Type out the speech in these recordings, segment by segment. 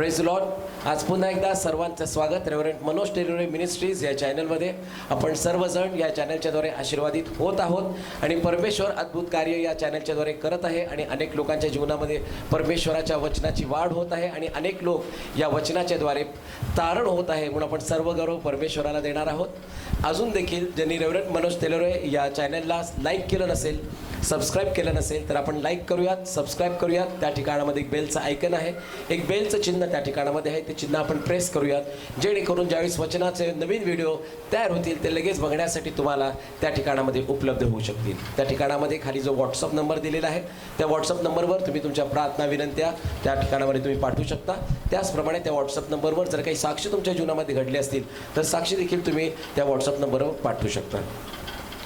Praise Lord. आज पुन्हा एकदा सर्वांचं स्वागत रेव्हरंट मनोज टेलोरे मिनिस्ट्रीज या चॅनलमध्ये. आपण सर्वजण या चॅनलच्याद्वारे आशीर्वादित होत आहोत आणि परमेश्वर अद्भुत कार्य या चॅनलच्याद्वारे करत आहे आणि अनेक लोकांच्या जीवनामध्ये परमेश्वराच्या वचनाची वाढ होत आहे आणि अनेक लोक या वचनाच्याद्वारे तारण होत आहे. म्हणून आपण सर्व गौरव परमेश्वराला देणार आहोत. अजून देखील ज्यांनी रेव्हरंट मनोज टेलोरे या चॅनलला लाईक केलं नसेल, सबस्क्राईब केलं नसेल तर आपण लाईक करूयात, सबस्क्राईब करूयात. त्या ठिकाणामध्ये एक बेलचं आयकन आहे, एक बेलचं चिन्ह त्या ठिकाणामध्ये आहे, ते चिन्ह आपण प्रेस करूयात, जेणेकरून ज्यावेळेस वचनाचे नवीन व्हिडिओ तयार होतील ते लगेच बघण्यासाठी तुम्हाला त्या ठिकाणामध्ये उपलब्ध होऊ शकतील. त्या ठिकाणामध्ये खाली जो व्हॉट्सअप नंबर दिलेला आहे त्या व्हॉट्सअप नंबरवर तुम्ही तुमच्या प्रार्थना विनंत्या त्या ठिकाणामध्ये तुम्ही पाठवू शकता. त्याचप्रमाणे त्या व्हॉट्सअप नंबरवर जर काही साक्ष तुमच्या जीवनामध्ये घडले असतील तर साक्षी देखील तुम्ही त्या व्हॉट्सअप नंबरवर पाठवू शकता.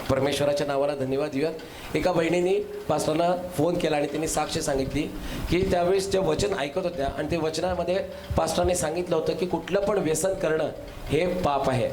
परमेश्वराच्या नावाला धन्यवाद देऊयात. एका बहिणीने पास्टरला फोन केला आणि त्यांनी साक्ष सांगितली की त्यावेळेस जे वचन ऐकत होत्या आणि ते वचनामध्ये पास्टरने सांगितलं होतं की कुठलं पण व्यसन करणं हे पाप आहे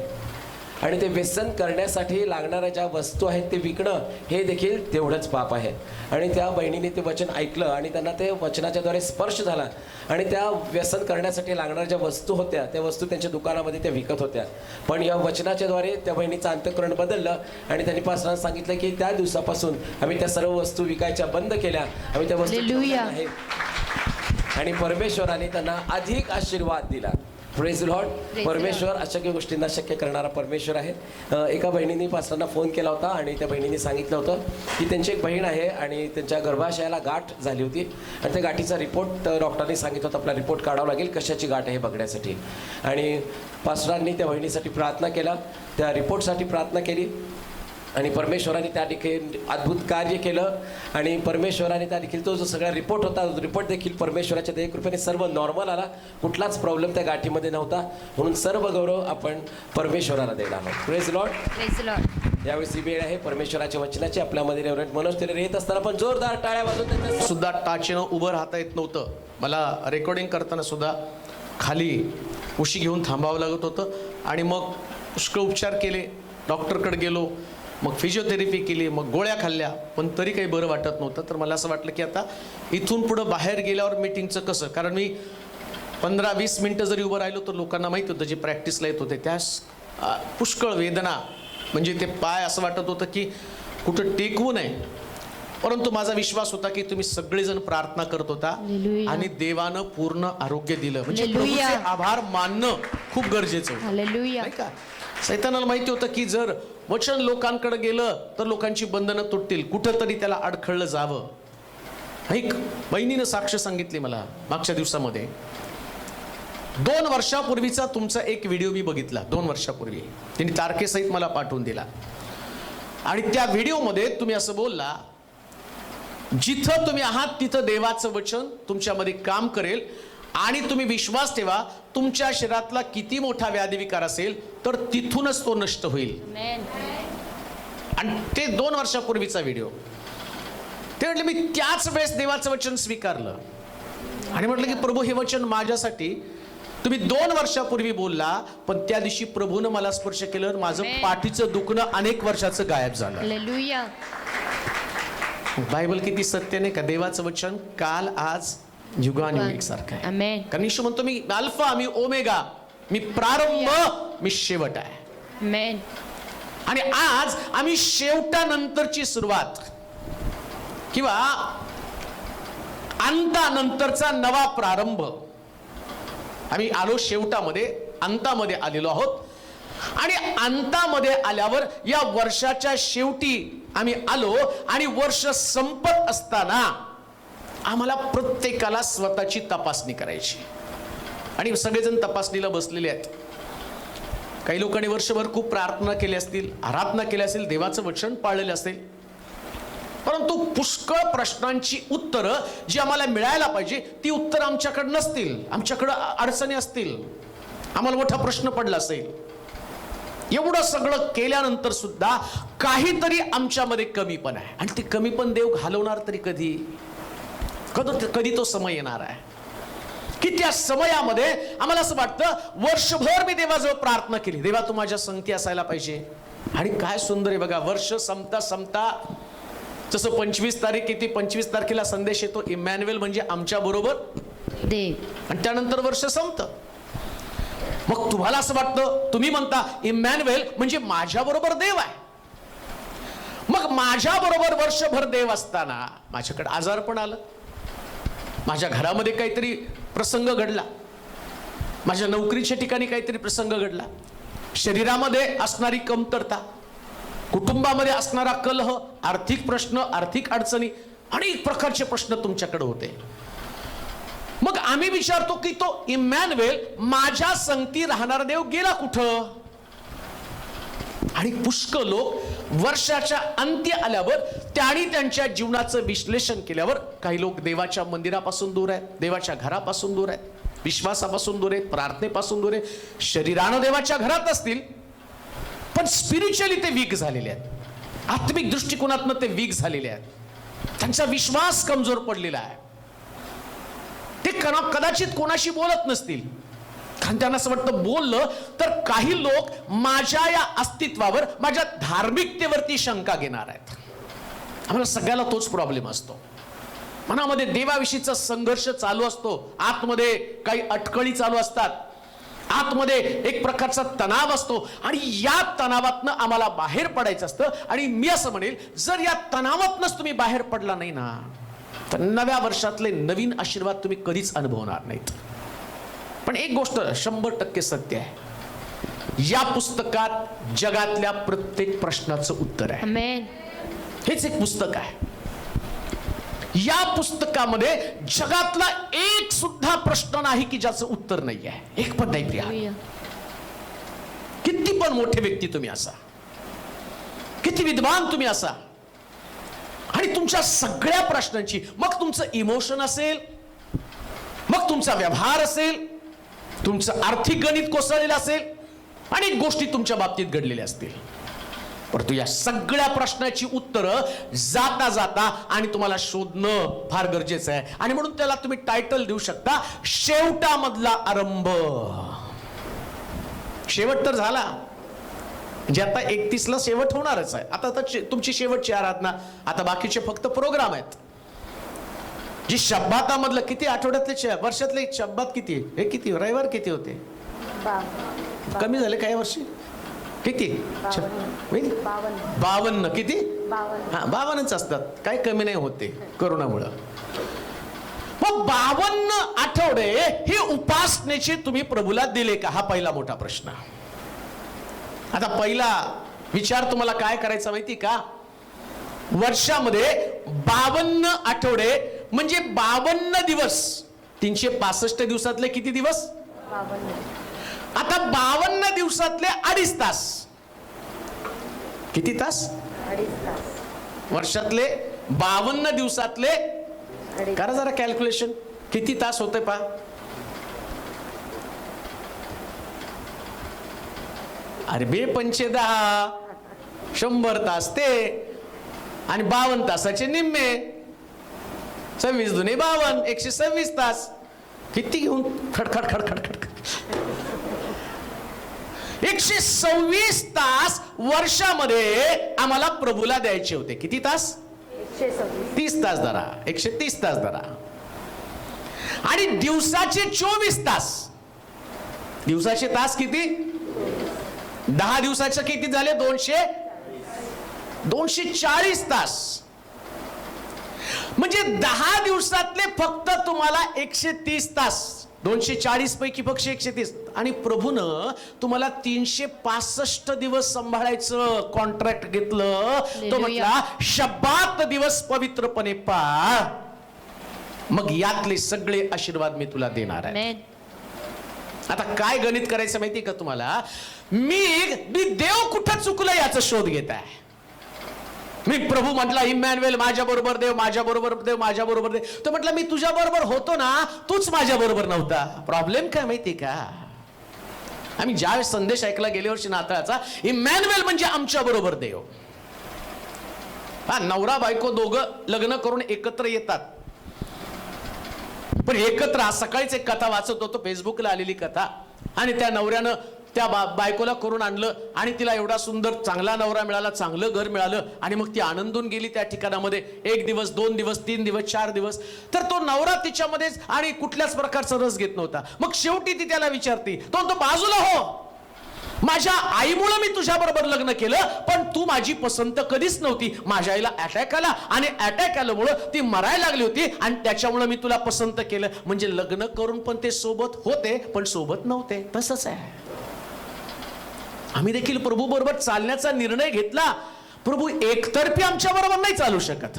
आणि ते व्यसन करण्यासाठी लागणाऱ्या ज्या वस्तू आहेत ते विकणं हे देखील तेवढंच पाप आहे. आणि त्या बहिणीने ते वचन ऐकलं आणि त्यांना ते वचनाच्याद्वारे स्पर्श झाला आणि त्या व्यसन करण्यासाठी लागणाऱ्या ज्या वस्तू होत्या त्या वस्तू त्यांच्या दुकानामध्ये त्या विकत होत्या. पण या वचनाच्याद्वारे त्या बहिणीचं अंतःकरण बदललं आणि त्यांनी पास्टरांना सांगितलं की त्या दिवसापासून आम्ही त्या सर्व वस्तू विकायच्या बंद केल्या, आम्ही त्या वस्तू ठेवल्या नाहीत आणि परमेश्वराने त्यांना अधिक आशीर्वाद दिला. Praise Lord. परमेश्वर अशक्य गोष्टींना शक्य करणारा परमेश्वर आहे. एका बहिणीने पास्टरांना फोन केला होता आणि त्या बहिणीने सांगितलं होतं की त्यांची एक बहीण आहे आणि त्यांच्या गर्भाशयाला गाठ झाली होती आणि त्या गाठीचा रिपोर्ट डॉक्टरांनी सांगितलं होतं आपला रिपोर्ट काढावा लागेल कशाची गाठ आहे बघण्यासाठी. आणि पास्टरांनी त्या बहिणीसाठी प्रार्थना केला, त्या रिपोर्टसाठी प्रार्थना केली आणि परमेश्वराने त्या ठिकाणी अद्भुत कार्य केलं आणि परमेश्वराने त्या देखील तो जो सगळा रिपोर्ट होता रिपोर्ट देखील परमेश्वराच्या दयेकृपेने सर्व नॉर्मल आला, कुठलाच प्रॉब्लेम त्या गाठीमध्ये नव्हता. म्हणून सर्व गौरव आपण परमेश्वराला देणार आहोत. Praise Lord. Praise Lord. यावेळी वेळ आहे परमेश्वराच्या वचनाची. आपल्यामध्ये रेव्हरंट मनोज टेलोरे येत असताना पण जोरदार टाळ्या वाजवून सुद्धा टाचेनं उभं राहता येत नव्हतं. मला रेकॉर्डिंग करताना सुद्धा खाली उशी घेऊन थांबावं लागत होतं आणि मग पुष्कळ उपचार केले, डॉक्टरकडे गेलो, मग फिजिओथेरपी केली, मग गोळ्या खाल्ल्या, पण तरी काही बरं वाटत नव्हतं. तर मला असं वाटलं की आता इथून पुढं बाहेर गेल्यावर मीटिंगचं कसं, कारण मी 15-20 मिनटं जरी उभं राहिलो तर लोकांना माहीत होतं जे प्रॅक्टिसला येत होते त्यास पुष्कळ वेदना, म्हणजे ते पाय असं वाटत होतं की कुठं टेकवू नये. परंतु माझा विश्वास होता की तुम्ही सगळेजण प्रार्थना करत होता आणि देवानं पूर्ण आरोग्य दिलं, म्हणजे प्रभूचे आभार मानणं खूप गरजेचं होतं, नाही का. सैतानाला माहिती होतं की जर वचन लोकांकडे गेलं तर लोकांची बंधनं तुटतील, कुठंतरी त्याला अडखळलं जावं. ऐक, बहिणीनं साक्ष सांगितली मला मागच्या दिवसामध्ये. 2 वर्षापूर्वीचा तुमचा एक व्हिडिओ मी बघितला. 2 वर्षापूर्वी तिने तारखेसहित मला पाठवून दिला आणि त्या व्हिडिओमध्ये तुम्ही असं बोलला, जिथं तुम्ही आहात तिथं देवाचं वचन तुमच्यामध्ये काम करेल आणि तुम्ही विश्वास ठेवा, तुमच्या शरीरातला किती मोठा व्याधिविकार असेल तर तिथूनच तो नष्ट होईल. आणि ते 2 वर्षापूर्वीचा व्हिडिओ. ते म्हटलं मी त्याच वेळेस देवाचं वचन स्वीकारलं आणि म्हटलं की प्रभू हे वचन माझ्यासाठी तुम्ही 2 वर्षापूर्वी बोलला, पण त्या दिवशी प्रभूनं मला स्पर्श केलं, माझं पाठीचं दुखणं अनेक वर्षाचं गायब झालं. बायबल किती सत्य नाही का. देवाचं वचन काल आज युगानुयुग सारखं आहे. कारण येशू म्हणतो मी अल्फा, मी ओमेगा, मी प्रारंभ, मी शेवट आहे. आणि आज आम्ही शेवटानंतरची सुरुवात किंवा अंतानंतरचा नवा प्रारंभ, आम्ही आलो शेवटामध्ये, अंतामध्ये आलेलो आहोत. आणि अंतामध्ये आल्यावर या वर्षाच्या शेवटी आम्ही आलो आणि वर्ष संपत असताना आम्हाला प्रत्येकाला स्वतःची तपासणी करायची आणि सगळेजण तपासणीला बसलेले आहेत. काही लोकांनी वर्षभर खूप प्रार्थना केली असतील, आराधना केली असेल, देवाचं वचन पाळलेलं असेल, परंतु पुष्कळ प्रश्नांची उत्तरं जी आम्हाला मिळायला पाहिजे ती उत्तरं आमच्याकडे नसतील, आमच्याकडं अडचणी असतील, आम्हाला मोठा प्रश्न पडला असेल. एवढं सगळं केल्यानंतर सुद्धा काहीतरी आमच्यामध्ये कमीपण आहे आणि ते कमीपण देव घालवणार तरी कधी तो समय येणार आहे की त्या समयामध्ये आम्हाला असं वाटतं वर्षभर मी देवाजवळ प्रार्थना केली, देवा तू माझ्या संगती असायला पाहिजे. आणि काय सुंदर आहे बघा, वर्ष संपता संपता जसं 25 तारीख येते, 25 तारखेला संदेश येतो, इमॅन्युएल म्हणजे आमच्या बरोबर देव. आणि त्यानंतर वर्ष संपतं. मग तुम्हाला असं वाटतं, तुम्ही म्हणता इमॅन्युएल म्हणजे माझ्या बरोबर देव आहे. मग माझ्या बरोबर वर्षभर देव असताना माझ्याकडे आजार पण आलं, माझ्या घरामध्ये काहीतरी प्रसंग घडला, माझ्या नोकरीच्या ठिकाणी काहीतरी प्रसंग घडला, शरीरामध्ये असणारी कमतरता, कुटुंबामध्ये असणारा कलह, आर्थिक प्रश्न, आर्थिक अडचणी, अनेक प्रकारचे प्रश्न तुमच्याकडे होते. मग आम्ही विचारतो की तो इमॅन्युएल माझ्या संगती राहणारा देव गेला कुठं? आणि पुष्कळ लोक वर्षाच्या अंत्य आल्यावर त्यांनी त्यांच्या जीवनाचं विश्लेषण केल्यावर काही लोक देवाच्या मंदिरापासून दूर आहेत, देवाच्या घरापासून दूर आहेत, विश्वासापासून दूर आहेत, प्रार्थनेपासून दूर आहेत, शरीरानं देवाच्या घरात असतील पण स्पिरिच्युअली ते वीक झालेले आहेत, आत्मिक दृष्टिकोनातनं ते वीक झालेले आहेत, त्यांचा विश्वास कमजोर पडलेला आहे. ते कदाचित कोणाशी बोलत नसतील, कारण त्यांना असं वाटतं बोललं तर काही लोक माझ्या या अस्तित्वावर, माझ्या धार्मिकतेवरती शंका घेणार आहेत. आम्हाला सगळ्याला तोच प्रॉब्लेम असतो. मनामध्ये देवाविषयीचा संघर्ष चालू असतो, आतमध्ये काही अटकळी चालू असतात, आतमध्ये एक प्रकारचा तणाव असतो आणि या तणावातनं आम्हाला बाहेर पडायचं असतं. आणि मी असं म्हणेल, जर या तणावातनंच तुम्ही बाहेर पडला नाही ना, तर नव्या वर्षातले नवीन आशीर्वाद तुम्ही कधीच अनुभवणार नाहीत. पण एक गोष्ट 100% सत्य आहे, या पुस्तकात जगातल्या प्रत्येक प्रश्नाचं उत्तर आहे. आमेन. हेच एक पुस्तक आहे. या पुस्तकामध्ये जगातला एक सुद्धा प्रश्न नाही की ज्याचं उत्तर नाही आहे. एक पण नाही प्रिया. किती पण मोठे व्यक्ती तुम्ही असा, किती विद्वान तुम्ही असा, आणि तुमच्या सगळ्या प्रश्नांची, मग तुमचं इमोशन असेल, मग तुमचा व्यवहार असेल, तुमचं आर्थिक गणित कोसळलेलं असेल, अनेक गोष्टी तुमच्या बाबतीत घडलेल्या असतील, परंतु या सगळ्या प्रश्नाची उत्तरं जाता जाता आणि तुम्हाला शोधणं फार गरजेचं आहे. आणि म्हणून त्याला तुम्ही टायटल देऊ शकता, शेवटामधला आरंभ. शेवट तर झाला, म्हणजे आता 31ला शेवट होणारच आहे. आता तुमची शेवटची आराधना, आता बाकीचे फक्त प्रोग्राम आहेत. जी शब्बातामधलं किती, आठवड्यातले वर्षातले शब्बात किती, हे किती, रविवार किती होते, कमी झाले काही वर्षी, किती 52, किती, हा 52च असतात, काही कमी नाही होते करोनामुळं. मग 52 आठवडे हे उपासनेचे तुम्ही प्रभूला दिले का, हा पहिला मोठा प्रश्न. आता पहिला विचार तुम्हाला काय करायचा माहिती का, वर्षामध्ये 52 आठवडे म्हणजे 52 दिवस, 365 दिवसातले किती दिवस, आता 52 दिवसातले 2.5 तास, किती तास, 2.5 तास. वर्षातले 52 दिवसातले करा जरा कॅल्क्युलेशन, किती तास होते पा, अरे बे 5×10 100 तास ते, आणि 52 तासाचे निम्मे 26 दुने 52, 126 तास. किती घेऊन खडखड खडखड खडखड 126 तास वर्षामध्ये आम्हाला प्रभूला द्यायचे होते. किती तास, 30 तास धरा, 130 तास धरा. आणि दिवसाचे 24 तास, दिवसाचे तास किती, 10 दिवसाचे किती झाले, 240 तास. म्हणजे 10 दिवसातले फक्त तुम्हाला 130 तास, 240 पैकी फक्त 130. आणि प्रभूनं तुम्हाला 365 दिवस सांभाळायचं कॉन्ट्रॅक्ट घेतलं. तो म्हटला शब्बात दिवस पवित्रपणे पाळ, मग यातले सगळे आशीर्वाद मी तुला देणार आहे. आता काय गणित करायचं माहिती का तुम्हाला, मी देव कुठं चुकलं याचा शोध घेत आहे. मी प्रभू म्हटला इमॅन्युएल माझ्या बरोबर देव, माझ्या बरोबर देव, माझ्या बरोबर देव. तो म्हटला मी तुझ्या बरोबर होतो ना, तूच माझ्या बरोबर नव्हता. प्रॉब्लेम काय माहिती का, आम्ही ज्यावेळेस संदेश ऐकला गेल्या वर्षी नाताळाचा, इमॅन्युएल म्हणजे आमच्या बरोबर देव. हा नवरा बायको दोघं लग्न करून एकत्र येतात, पण एकत्र, आज सकाळीच एक कथा वाचत होतो, फेसबुकला आलेली कथा, आणि त्या नवऱ्यानं त्या बायकोला करून आणलं आणि तिला एवढा सुंदर चांगला नवरा मिळाला, चांगलं घर मिळालं आणि मग ती आनंदून गेली त्या ठिकाणामध्ये 1 दिवस 2 दिवस 3 दिवस 4 दिवस. तर तो नवरा तिच्यामध्ये आणि कुठल्याच प्रकारचा रस घेत नव्हता. मग शेवटी ती त्याला विचारते, तो बाजूला हो, माझ्या आईमुळे मी तुझ्या बरोबर लग्न केलं, पण तू माझी पसंत कधीच नव्हती. माझ्या आईला अटॅक आला आणि अटॅक आल्यामुळं ती मरायला लागली होती आणि त्याच्यामुळे मी तुला पसंत केलं. म्हणजे लग्न करून पण ते सोबत होते पण सोबत नव्हते. तसंच आहे. आम्ही देखील प्रभू बरोबर चालण्याचा निर्णय घेतला. प्रभू एकतर्फी आमच्या बरोबर नाही चालू शकत,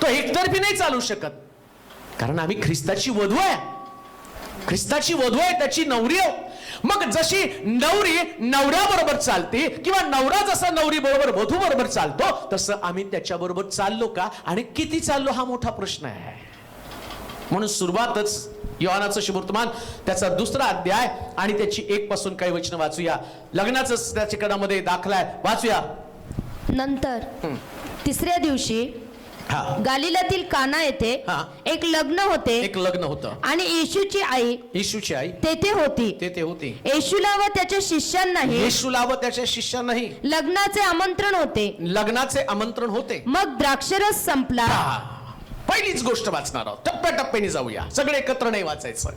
तो एकतर्फी नाही चालू शकत, कारण आम्ही ख्रिस्ताची वधू आहे. ख्रिस्ताची वधू आहे, त्याची नवरी आहे. मग जशी नवरी नवऱ्याबरोबर चालते किंवा नवरा जसा नवरी बरोबर वधू बरोबर चालतो, तसं आम्ही त्याच्या बरोबर चाललो का आणि किती चाललो हा मोठा प्रश्न आहे. म्हणून सुरुवातच योहानाचं शुभवर्तमान त्याचा 2रा अध्याय आणि त्याची 1 पासून काही वचन वाचूया. लग्नाचं त्या ठिकाणामध्ये दाखलाय, वाचूया. नंतर 3ऱ्या दिवशी गालिलातील काना येथे एक लग्न होते. एक लग्न होतं आणि येशूची आई तेथे होती. येशूला व त्याच्या शिष्यांनाही लग्नाचे आमंत्रण होते. मग द्राक्षरस संपला. पहिलीच गोष्ट वाचणार आहोत, टप्प्याटप्प्याने जाऊया, सगळे एकत्र नाही वाचायचं.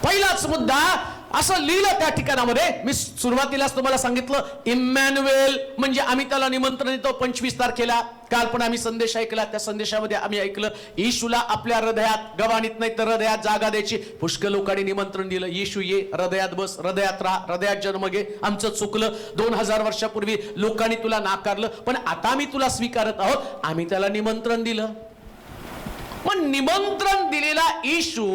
पहिलाच मुद्दा असं लिहिलं त्या ठिकाणामध्ये. मी सुरुवातीलाच तुम्हाला सांगितलं, इम्मॅन्युएल म्हणजे आम्ही त्याला निमंत्रण देतो 25 तारखेला. काल पण आम्ही संदेश ऐकला, त्या संदेशामध्ये आम्ही ऐकलं येशूला आपल्या हृदयात, गवानीत नाही तर हृदयात जागा द्यायची. पुष्कळ लोकांनी निमंत्रण दिलं, येशू ये, हृदयात बस, हृदयात राहा, हृदयात जन्म घे. आमचं चुकलं, 2000 वर्षापूर्वी लोकांनी तुला नाकारलं, पण आता आम्ही तुला स्वीकारत आहोत. आम्ही त्याला निमंत्रण दिलं. पण निमंत्रण दिलेला येशू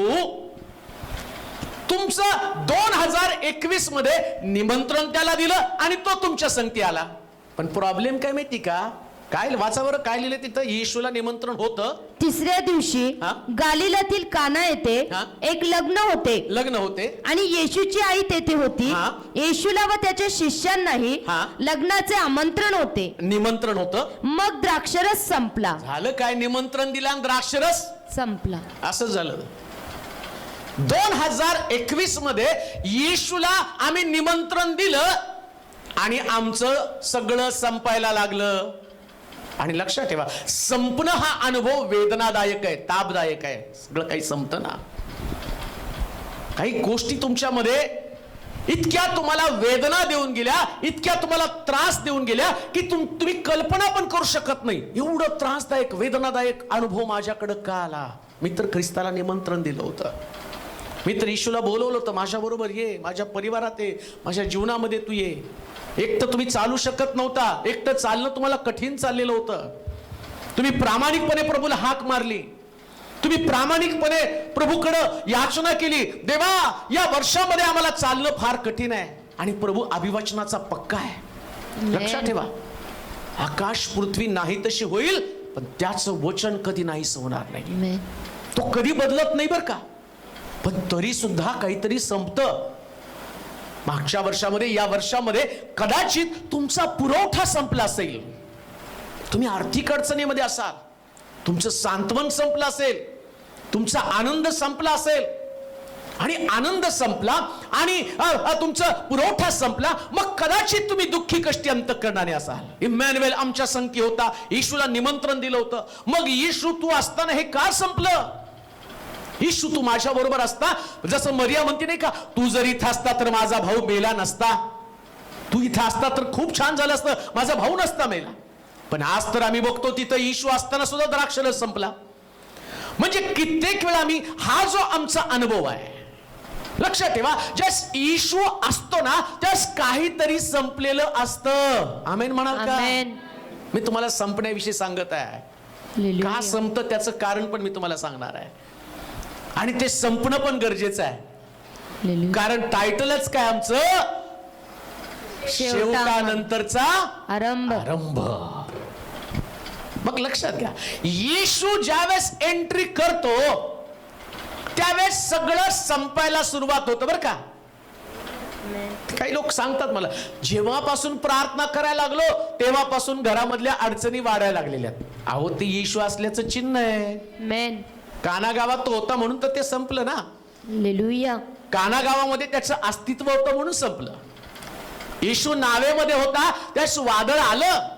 तुमचं 2021 मध्ये निमंत्रण त्याला दिलं आणि तो तुमच्या संगती आला. पण प्रॉब्लेम काय माहिती का? काय वाचा बरं, काय लिहिलं तिथं? येशूला निमंत्रण होतं. 3ऱ्या दिवशी गालिलातील काना येथे एक लग्न होते आणि येशूची आई तेथे होती. येशूला व त्याच्या शिष्यांनाही लग्नाचे निमंत्रण होतं. मग द्राक्षरस संपला. झालं काय? निमंत्रण दिलं आणि द्राक्षरस संपला. असं झालं. 2021 मध्ये येशूला आम्ही निमंत्रण दिलं आणि आमचं सगळं संपायला लागलं. आणि लक्षात ठेवा, संपणं हा अनुभव वेदनादायक आहे, तापदायक आहे. सगळं काही संपतं ना. काही गोष्टी तुमच्यामध्ये इतक्या तुम्हाला वेदना देऊन गेल्या, इतक्या तुम्हाला त्रास देऊन गेल्या की तुम्ही कल्पना पण करू शकत नाही. एवढं त्रासदायक वेदनादायक अनुभव माझ्याकडे का आला? मी तर ख्रिस्ताला निमंत्रण दिलं होतं. मी तर येशूला बोलवलं होतं, माझ्या बरोबर ये, माझ्या परिवारात ये, माझ्या जीवनामध्ये तू ये. एकटं तुम्ही चालू शकत नव्हता, एकटं चालणं तुम्हाला कठीण चाललेलं होतं. तुम्ही प्रामाणिकपणे प्रभूला हाक मारली, तुम्ही प्रामाणिकपणे प्रभूकडं याचना केली, देवा या वर्षामध्ये आम्हाला चालणं फार कठीण आहे. आणि प्रभू अभिवचनाचा पक्का आहे. लक्षात ठेवा, आकाश पृथ्वी नाही तशी होईल, पण त्याचं वचन कधी नाहीच होणार नाही. तो कधी बदलत नाही बरं का. पण तरी सुद्धा काहीतरी संपतं. मागच्या वर्षामध्ये, या वर्षामध्ये कदाचित तुमचा पुरवठा संपला असेल, तुम्ही आर्थिक अडचणीमध्ये असाल, तुमचं सांत्वन संपलं असेल, तुमचा आनंद संपला असेल. आणि आनंद संपला आणि तुमचा पुरवठा संपला, मग कदाचित तुम्ही दुःखी कष्टी अंतःकरणाने असाल. इम्मॅन्युएल आमच्या संगती होता, येशूला निमंत्रण दिलं होतं. मग येशू तू असताना हे का संपलं? येशू तू माझ्या बरोबर असता, जसं मरिया म्हणते नाही का, तू जर इथं असता तर माझा भाऊ मेला नसता, तू इथं असता तर खूप छान झालं असतं, माझा भाऊ नसता मेला. पण आज तर आम्ही बघतो तिथं येशू असताना सुद्धा द्राक्षरस संपला. म्हणजे कित्येक वेळा आम्ही, हा जो आमचा अनुभव आहे, लक्षात ठेवा, ज्यास येशू असतो ना त्यास काहीतरी संपलेलं असतं. आमेन म्हणाल का? मी तुम्हाला संपण्याविषयी सांगत आहे. का संपतं त्याचं कारण पण मी तुम्हाला सांगणार आहे. आणि ते संपणं पण गरजेचं आहे, कारण टायटलच काय आमचं, शेवटानंतरचा आरंभ. मग लक्षात घ्या, येशू ज्यावेळेस एंट्री करतो त्यावेळेस सगळं संपायला सुरुवात होतं बरं का. काही लोक सांगतात मला, जेव्हापासून प्रार्थना करायला लागलो तेव्हापासून घरामधल्या अडचणी वाढायला लागलेल्या. अहो ते येशू असल्याचं चिन्ह आहे. काना गावात तो होता म्हणून तर ते संपलं ना. हालेलुया. काना गावामध्ये त्याचं अस्तित्व होतं म्हणून संपलं. येशू नावेमध्ये होता त्यास वादळ आलं.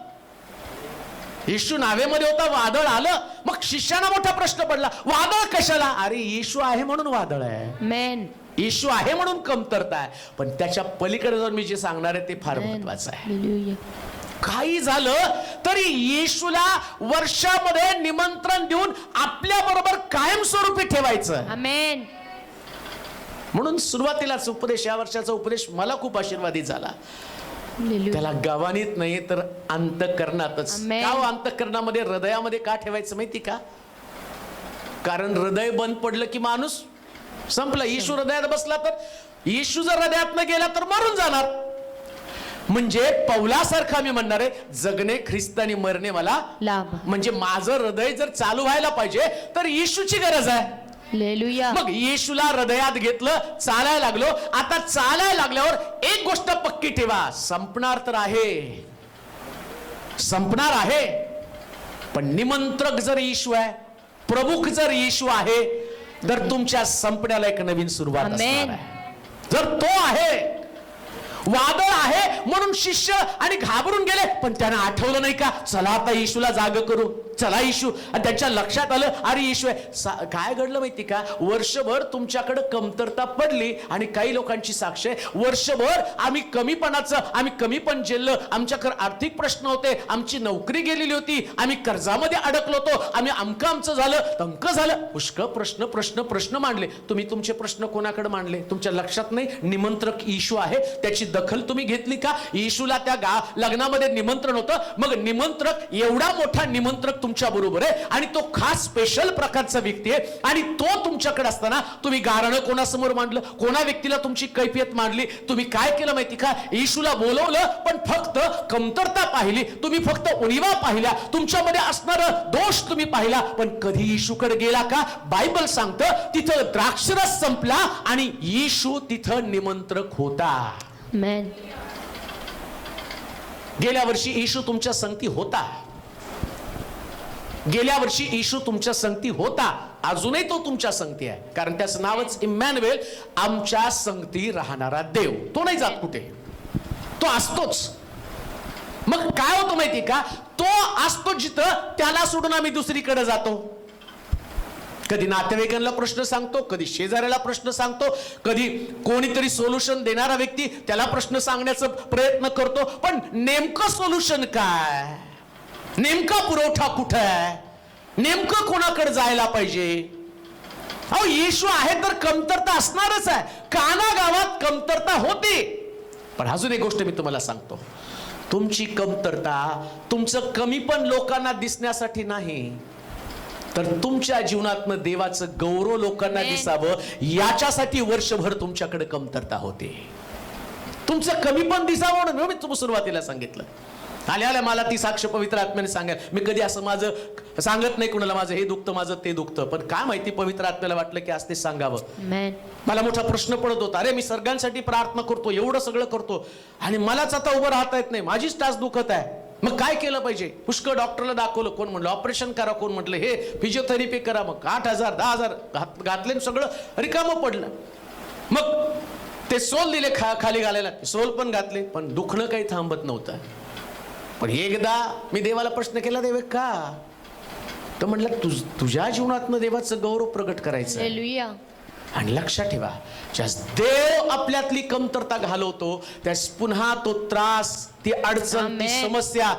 येशू नावेमध्ये होता, वादळ आलं. मग शिष्याना मोठा प्रश्न पडला, वादळ कशाला? अरे येशू आहे म्हणून वादळ आहे. आमेन. येशू आहे म्हणून कमतरता आहे. पण त्याच्या पलीकडे जाऊन मी जे सांगणार आहे ते फार महत्वाचं आहे. हालेलुया. काही झालं तरी येशूला वर्षामध्ये निमंत्रण देऊन आपल्या बरोबर कायमस्वरूपी ठेवायचं. आमेन. म्हणून सुरुवातीलाच उपदेश, या वर्षाचा उपदेश मला खूप आशीर्वादित झाला. हालेलुया. त्याला गवानीत नाही तर अंतःकरणातच. Amen. का हो अंतःकरणामध्ये, हृदयामध्ये का ठेवायचं माहिती का? कारण हृदय बंद पडलं की माणूस संपला. येशू हृदयात बसला तर, येशू जर हृदयात न गेला तर मरून जाणार. म्हणजे पौलासारखा मी म्हणणार आहे, जगणे ख्रिस्त आणि मरणे मला लाभ. म्हणजे माझं हृदय जर चालू व्हायला पाहिजे तर येशूची गरज आहे. हालेलुया. मग येशूला हृदयात घेतलं, चालायला लागलो. आता चालायला लागल्यावर एक गोष्ट पक्की ठेवा, संपणार तर आहे, संपणार आहे. पण निमंत्रक जर येशू आहे, प्रमुख जर येशू आहे, तर तुमच्या संपण्याला एक नवीन सुरुवात असणार आहे. जर तो आहे, वादळ आहे म्हणून शिष्य आणि घाबरून गेले, पण त्यांना आठवलं नाही का, चला आता येशूला जाग करू, चला येशू. आणि त्यांच्या लक्षात आलं, अरे येशू आहे. काय घडलं माहिती का, वर्षभर तुमच्याकडे कमतरता पडली. आणि काही लोकांची साक्ष आहे, वर्षभर आम्ही कमीपणाचं, आम्ही कमीपण झेललं, आमच्याकडे आर्थिक प्रश्न होते, आमची नोकरी गेलेली होती, आम्ही कर्जामध्ये अडकलो होतो, आम्ही अमकं आमचं झालं, तमकं झालं. पुष्कळ प्रश्न प्रश्न प्रश्न मांडले. तुम्ही तुमचे प्रश्न कोणाकडे मांडले? तुमच्या लक्षात नाही? निमंत्रक येशू आहे, त्याची दखल तुम्ही घेतली का? येशूला त्या लग्नामध्ये निमंत्रण होतं. मग निमंत्रक, एवढा मोठा निमंत्रक तुमच्या बरोबर आहे आणि तो खास स्पेशल प्रकारचा व्यक्ती आहे. आणि तो तुमच्याकडे असताना तुम्ही गारणं कोणासमोर मांडलं? कोणा व्यक्तीला तुमची कैफियत मांडली? तुम्ही काय केलं माहिती का? येशूला बोलवलं, पण फक्त कमतरता पाहिली, तुम्ही फक्त उणिवा पाहिल्या, तुमच्यामध्ये असणारा दोष तुम्ही पाहिला. पण कधी येशूकडे गेला का? बायबल सांगतं तिथं द्राक्षरस संपला आणि येशू तिथं निमंत्रक होता. आमेन. गेल्या वर्षी येशू तुमच्या संगती होता. गेल्या वर्षी येशू तुमच्या संगती होता. अजूनही तो तुमच्या संगती आहे, कारण त्याचं नावच इम्मॅन्युएल, आमच्या संगती राहणारा देव. तो नाही जात कुठे, तो असतोच. मग काय होतं माहिती का, तो असतो जिथं, त्याला सोडून आम्ही दुसरीकडे जातो. कधी नातेवाईकांना प्रश्न सांगतो, कधी शेजाऱ्याला प्रश्न सांगतो, कधी कोणीतरी सोल्युशन देणारा व्यक्ती त्याला प्रश्न सांगण्याचा प्रयत्न करतो. पण नेमकं सोल्युशन काय? नेमका पुरवठा कुठे आहे? नेमकं कोणाकडे जायला पाहिजे? अहो येशू आहे तर कमतरता असणारच आहे. काना गावात कमतरता होती. पण अजून एक गोष्ट मी तुम्हाला सांगतो, तुमची कमतरता, तुमचं कमीपण लोकांना दिसण्यासाठी नाही, तर तुमच्या जीवनातनं देवाचं गौरव लोकांना दिसावं याच्यासाठी वर्षभर तुमच्याकडे कमतरता होते. तुमचं कमीपण दिसावं म्हणून मी तुम्हाला सुरुवातीला सांगितलं. आल्या मला ती साक्ष पवित्र आत्म्याने सांगाल. मी कधी असं माझं सांगत नाही कुणाला, माझं हे दुखतं, माझं ते दुखतं. पण काय माहिती, पवित्र आत्म्याला वाटलं की आज ते सांगावं. मला मोठा प्रश्न पडत होता, अरे मी सगळ्यांसाठी प्रार्थना करतो, एवढं सगळं करतो, आणि मलाच आता उभं राहता येत नाही, माझीच टाच दुखत आहे. मग काय केलं पाहिजे? पुष्कळ डॉक्टरला दाखवलं, कोण म्हणलं ऑपरेशन करा, कोण म्हटलं हे फिजिओथेरपी करा. मग 8,000 10,000 घातले, सगळं रिकामं पडलं. मग ते सोल दिले खाली घालायला, सोल पण घातले, पण दुखणं काही थांबत नव्हतं. पण एकदा मी देवाला प्रश्न केला, देव का? तर म्हटलं तुझ्या जीवनातनं देवाचं गौरव प्रगट करायचं. हालेलुया. आणि लक्षात ठेवा, ज्या देव आपल्यातली कमतरता घालवतो त्यास पुन्हा तो त्रास, ती अडचण, ती समस्या.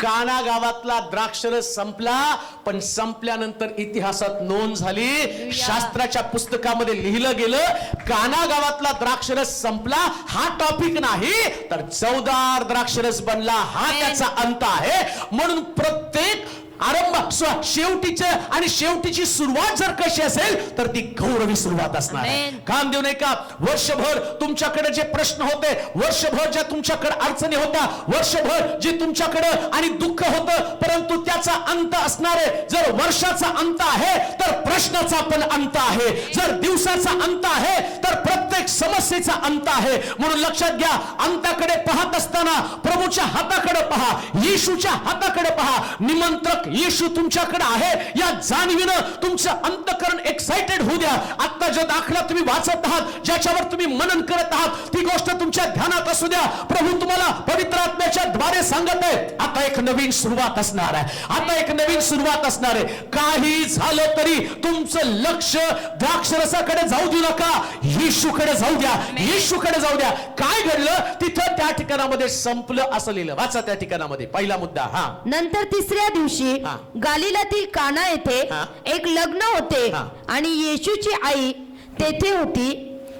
काना गावातला द्राक्षरस संपला, पण संपल्यानंतर इतिहासात नोंद झाली, शास्त्राच्या पुस्तकामध्ये लिहिलं गेलं, काना गावातला द्राक्षरस संपला हा टॉपिक नाही, तर चवदार द्राक्षरस बनला हा त्याचा अंत आहे. म्हणून प्रत्येक आरंभ शेवटीचे आणि शेवटीची सुरुवात जर कशी असेल तर ती गौरवी सुरुवात असणार आहे. काम देऊ नये का? वर्षभर तुमच्याकडे जे प्रश्न होते, वर्षभर ज्या तुमच्याकडे अडचणी होत्या, वर्षभर जे तुमच्याकडे आणि दुःख होतं, परंतु त्याचा अंत असणार आहे. जर वर्षाचा अंत आहे तर प्रश्नाचा पण अंत आहे. जर दिवसाचा अंत आहे तर प्रत्येक समस्येचा अंत आहे. म्हणून लक्षात घ्या, अंताकडे पाहत असताना प्रभूच्या हाताकडे पहा, येशूच्या हाताकडे पहा. निमंत्रक येशू तुमच्याकडे आहे या जाणीवीनं तुमचं अंतःकरण एक्साइटेड होऊ द्या. आता जो दाखला तुम्ही वाचत आहात, ज्याच्यावर तुम्ही मनन करत आहात, ती गोष्ट तुमच्या ध्यानात असू द्या. प्रभू तुम्हाला पवित्र आत्म्याच्या द्वारे सांगत आहे, आता एक नवीन सुरुवात असणार आहे, आता एक नवीन सुरुवात असणार आहे. काही झालं तरी तुमचं लक्ष द्राक्षरसाकडे जाऊ देऊ नका, येशूकडे जाऊ द्या, येशूकडे जाऊ द्या. काय घडलं तिथं त्या ठिकाणामध्ये संपलं असं लिहिलं. वाचा त्या ठिकाणामध्ये पहिला मुद्दा. हा, नंतर तिसऱ्या दिवशी हा. गालिलातील काना येथे हा. एक लग्न होते हा. आणि येशूची आई तेथे होती.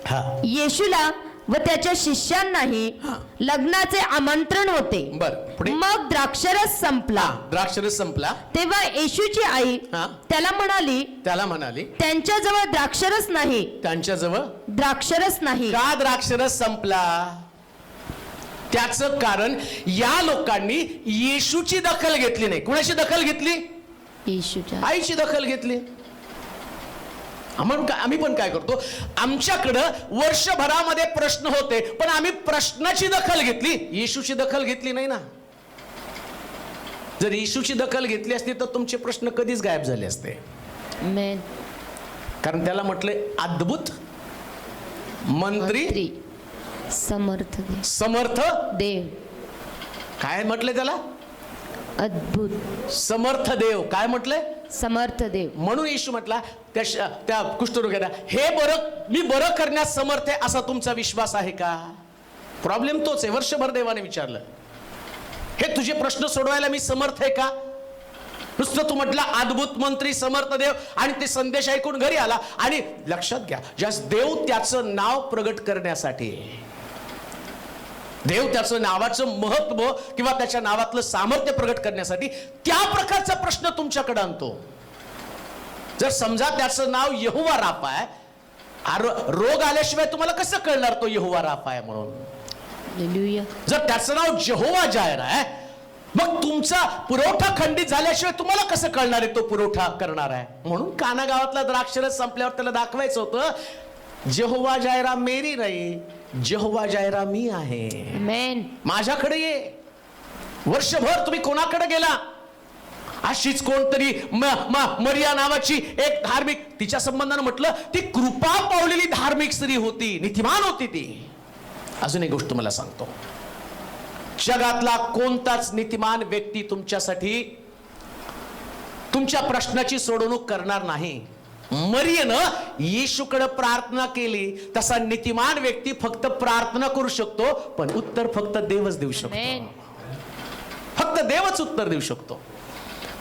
हा. येशूला व त्याच्या शिष्यांनाही हा. लग्नाचे आमंत्रण होते. बर, पुढे. मग द्राक्षरस संपला. द्राक्षरस संपला. तेव्हा येशूची आई हा. त्याला म्हणाली, त्याला म्हणाली, त्यांच्याजवळ द्राक्षरस नाही. त्यांच्याजवळ द्राक्षरस नाही. का द्राक्षरस संपला? त्याचं कारण या लोकांनी येशूची दखल घेतली नाही. कुणाची दखल घेतली? येशूच्या आईची दखल घेतली. आम्ही पण काय करतो, आमच्याकडं वर्षभरामध्ये प्रश्न होते, पण आम्ही प्रश्नाची दखल घेतली, येशूची दखल घेतली नाही ना. जर येशूची दखल घेतली असती तर तुमचे प्रश्न कधीच गायब झाले असते. मेन कारण त्याला म्हटले अद्भुत मंत्री समर्थ देव. समर्थ देव काय म्हटले त्याला? अद्भुत समर्थ देव. काय म्हटले? समर्थ देव. म्हणून येशू म्हटला त्या कुष्ठरोग्याला, हे बरं मी बरं करण्यास समर्थ आहे असा तुमचा विश्वास आहे का? प्रॉब्लेम तोच आहे. वर्षभर देवाने विचारलं, हे तुझे प्रश्न सोडवायला मी समर्थ आहे का? नुसतं तू म्हटला अद्भुत मंत्री समर्थ देव आणि ते संदेश ऐकून घरी आला. आणि लक्षात घ्या, ज्यास देव त्याचं नाव प्रगट करण्यासाठी, देव त्याचं नावाचं महत्व किंवा त्याच्या नावातलं सामर्थ्य प्रगट करण्यासाठी त्या प्रकारचा प्रश्न तुमच्याकडे आणतो. जर समजा त्याचं नाव यहोवा राफा आहे, रोग आल्याशिवाय तुम्हाला कसं कळणार तो यहोवा राफा आहे म्हणून? हालेलुया. जर त्याचं नाव यहोवा जायर आहे, मग तुमचा पुरवठा खंडित झाल्याशिवाय तुम्हाला कसं कळणार आहे तो पुरवठा करणार आहे? म्हणून काना गावातला द्राक्षरस संपल्यावर त्याला दाखवायचं होतं, यहोवा जायरा मेरी नाही, यहोवा जायरा मी आहे. आमेन. माझ्याकडे ये. वर्षभर तुम्ही कोणाकडे गेला? अशीच कोणतरी मरिया नावाची एक धार्मिक, तिच्या संबंधानं म्हटलं ती कृपा पावलेली धार्मिक स्त्री होती, नीतिमान होती ती. अजून एक गोष्ट तुम्हाला सांगतो, जगातला कोणताच नीतिमान व्यक्ती तुमच्यासाठी तुमच्या प्रश्नाची सोडवणूक करणार नाही. मरियेनं येशूकडे प्रार्थना केली, तसा नीतिमान व्यक्ती फक्त प्रार्थना करू शकतो, पण उत्तर फक्त देवच देऊ शकतो. आमेन. फक्त देवच उत्तर देऊ शकतो.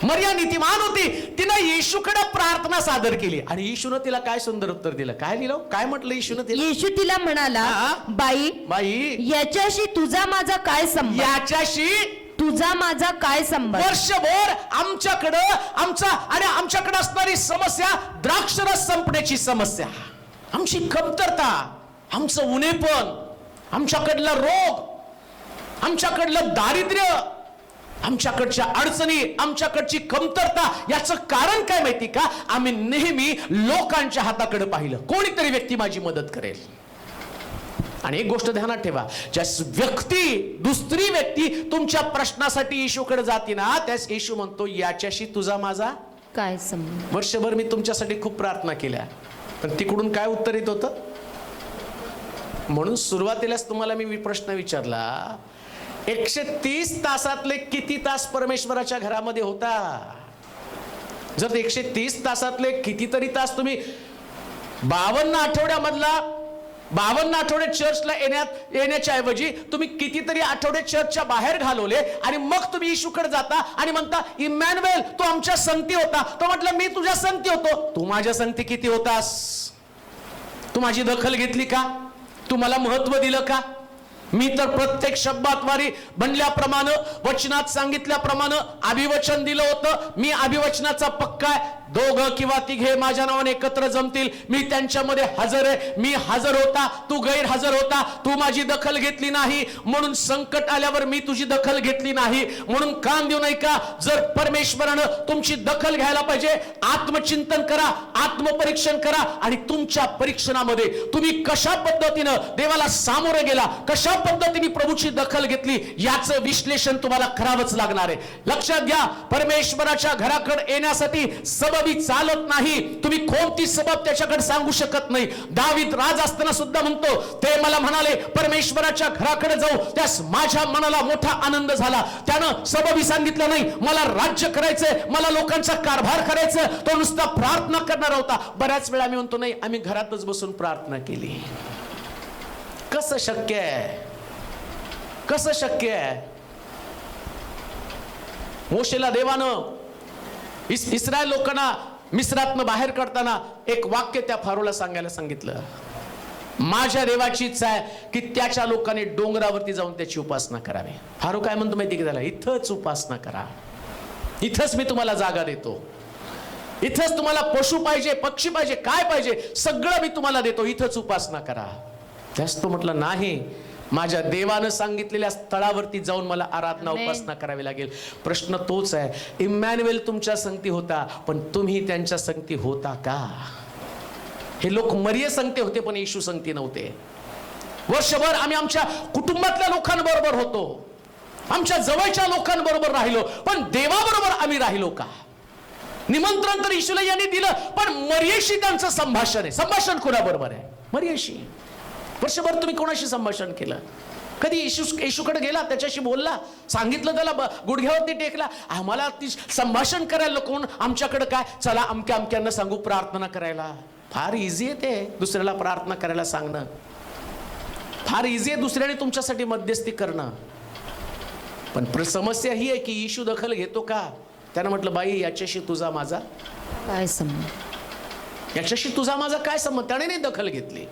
मरिया नीतिमान होती, तिनं येशूकडे प्रार्थना सादर केली आणि येशूनं तिला काय सुंदर उत्तर दिलं. काय दिलं? काय म्हटलं येशूनं तिला? येशू तिला म्हणाला, हा? बाई बाई, याच्याशी तुझा माझा काय संबंध? याच्याशी तुझा माझा काय संबंध? वर्षभर आमच्याकडे असणारी समस्या, द्राक्षरस संपण्याची समस्या, आमची कमतरता, आमचं उणेपण, आमच्याकडला रोग, आमच्याकडलं दारिद्र्य, आमच्याकडच्या अडचणी, आमच्याकडची कमतरता, याचं कारण काय माहिती का? आम्ही नेहमी लोकांच्या हाताकडे पाहिलं, कोणीतरी व्यक्ती माझी मदत करेल. आणि एक गोष्ट ध्यानात ठेवा, ज्या दुसरी व्यक्ती तुमच्या प्रश्नासाठी येशूकडे जाते ना, त्यास येशू म्हणतो, याच्याशी तुझा माझा काय संबंध? वर्षभर मी तुमच्यासाठी खूप प्रार्थना केल्या, पण तिकडून काय उत्तर येत होतं? म्हणून सुरुवातीलाच तुम्हाला मी प्रश्न विचारला, 130 तासातले किती तास परमेश्वराच्या घरामध्ये होता? जर 130 तासातले कितीतरी तास तुम्ही 52 आठवड्यामधला 52 आठवडे चर्चला येण्याच्या ऐवजी तुम्ही कितीतरी आठवडे चर्चच्या बाहेर घालवले, आणि मग तुम्ही येशूकडे जाता आणि म्हणता, इमॅन्युएल तू आमच्या संगती होता. तो म्हटलं, मी तुझ्या संगती होतो. तू माझ्या संगती किती होतास? तू माझी दखल घेतली का? तू मला महत्व दिलं का? मी तर प्रत्येक शब्दाद्वारे बनल्याप्रमाणे, वचनात सांगितल्याप्रमाणे अभिवचन दिलं होतं. मी अभिवचनाचा पक्का आहे. 2 किंवा 3 माझ्या नावाने एकत्र जमतील, मी त्यांच्यामध्ये हजर आहे. मी हजर होता, तू गैरहजर होता. तू माझी दखल घेतली नाही, म्हणून संकट आल्यावर मी तुझी दखल घेतली नाही. म्हणून कान देऊ नये का? जर परमेश्वरानं तुमची दखल घ्यायला पाहिजे, आत्मचिंतन करा, आत्मपरीक्षण करा, आणि तुमच्या परीक्षणामध्ये तुम्ही कशा पद्धतीनं देवाला सामोरे गेला, कशा पद्धतीने प्रभूची दखल घेतली याचं विश्लेषण तुम्हाला करावंच लागणार आहे. लक्षात घ्या, परमेश्वराच्या घराकडे येण्यासाठी सबबी चालत नाही. तुम्ही कोणती सबब त्याच्याकडे सांगू शकत नाही. दावीद राज असताना सुद्धा म्हणतो, ते मला म्हणाले परमेश्वराच्या घराकडे जाऊ, त्यास माझ्या मनाला मोठा आनंद झाला. त्यानं सबबी सांगितलं नाही, मला राज्य करायचंय, मला लोकांचा कारभार करायचं. तो नुसता प्रार्थना करणार होता. बऱ्याच वेळा आम्ही म्हणतो नाही, आम्ही घरातच बसून प्रार्थना केली. कसं शक्य आहे? कसं शक्य आहे? मोशेला देवानं इस्रायल लोकांना मिस्रातनं बाहेर काढताना एक वाक्य त्या फारोला सांगायला सांगितलं. माझ्या देवाची इच्छा आहे की त्याच्या लोकांनी डोंगरावरती जाऊन त्याची उपासना करावी. फारो काय म्हणतो माहिती की त्याला, इथंच उपासना करा, इथंच मी तुम्हाला जागा देतो, इथंच तुम्हाला पशु पाहिजे, पक्षी पाहिजे, काय पाहिजे सगळं मी तुम्हाला देतो, इथंच उपासना करा. त्यास तो म्हटलं नाही, माझ्या देवानं सांगितलेल्या स्थळावरती जाऊन मला आराधना उपासना करावी लागेल. प्रश्न तोच आहे, इम्मॅन्युएल तुमच्या संगती होता, पण तुम्ही त्यांच्या संगती होता का? हे लोक मरिये संगते होते पण येशू संगती नव्हते. वर्षभर आम्ही आमच्या कुटुंबातल्या लोकांबरोबर होतो, आमच्या जवळच्या लोकांबरोबर राहिलो, पण देवाबरोबर आम्ही राहिलो का? निमंत्रण तर येशूला यांनी दिलं, पण मरियेशी त्यांचं संभाषण आहे. संभाषण कोणाबरोबर आहे? मरियेशी. वर्षभर तुम्ही कोणाशी संभाषण केलं? कधी येशूकडे गेला, त्याच्याशी बोलला, सांगितलं त्याला, गुडघ्यावरती टेकला? आम्हाला ती संभाषण करायला कोण आमच्याकडे काय, चला अमक्या अमक्यांना सांगू प्रार्थना करायला. फार इझी आहे ते दुसऱ्याला प्रार्थना करायला सांगणं, फार इझी आहे दुसऱ्याने तुमच्यासाठी मध्यस्थी करणं. पण समस्या ही आहे की येशू दखल घेतो का? त्यानं म्हटलं, बाई याच्याशी तुझा माझा काय संबंध, याच्याशी तुझा माझा काय संबंध? त्याने नाही दखल घेतली.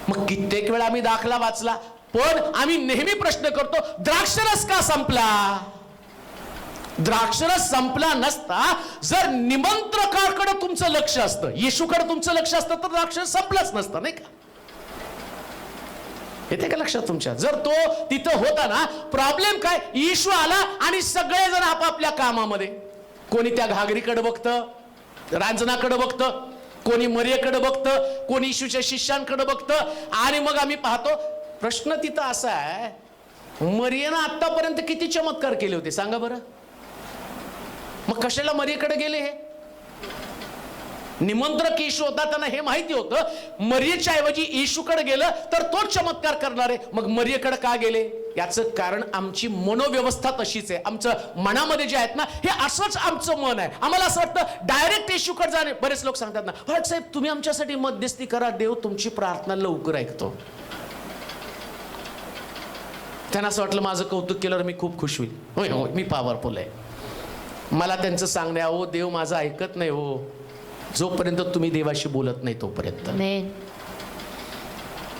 मग कित्येक वेळा आम्ही दाखला वाचला, पण आम्ही नेहमी प्रश्न करतो, द्राक्षरस का संपला? द्राक्षरस संपला नसता जर निमंत्रकाकडे तुमचं लक्ष असतं, येशूकडे तुमचं लक्ष असतं, तर द्राक्षरस संपलाच नसतं, नाही का? येते का लक्षात तुमच्या? जर तो तिथं होता ना, प्रॉब्लेम काय, येशू आला आणि सगळेजण आपापल्या कामामध्ये, कोणी त्या घागरीकडे बघतं, रांजणाकडे बघतं, कोणी मरियेकडे बघतं, कोणी येशूच्या शिष्यांकडे बघतं. आणि मग आम्ही पाहतो, प्रश्न तिथं असा आहे, मरियेनं आतापर्यंत किती चमत्कार केले होते सांगा बरं? मग कशाला मरियेकडे गेले? हे निमंत्रक येशू होता, त्यांना हे माहिती होतं मरियेच्या ऐवजी येशूकडे गेलं तर तोच चमत्कार करणार आहे. मग मरियेकडे का गेले? याचं कारण आमची मनोव्यवस्था तशीच आहे. आमचं मनामध्ये जे आहेत ना, हे असंच आमचं मन आहे. आम्हाला असं वाटतं डायरेक्ट येशूकडे जाणे. बरेच लोक सांगतात ना, भट साहेब तुम्ही आमच्यासाठी मध्यस्थी करा, देव तुमची प्रार्थना लवकर ऐकतो. त्यांना असं वाटलं माझं कौतुक केल्यावर मी खूप खुश होईल. होय हो, मी पॉवरफुल आहे. मला त्यांचं सांगणे, हो देव माझं ऐकत नाही हो, जोपर्यंत तुम्ही देवाशी बोलत नाही तोपर्यंत.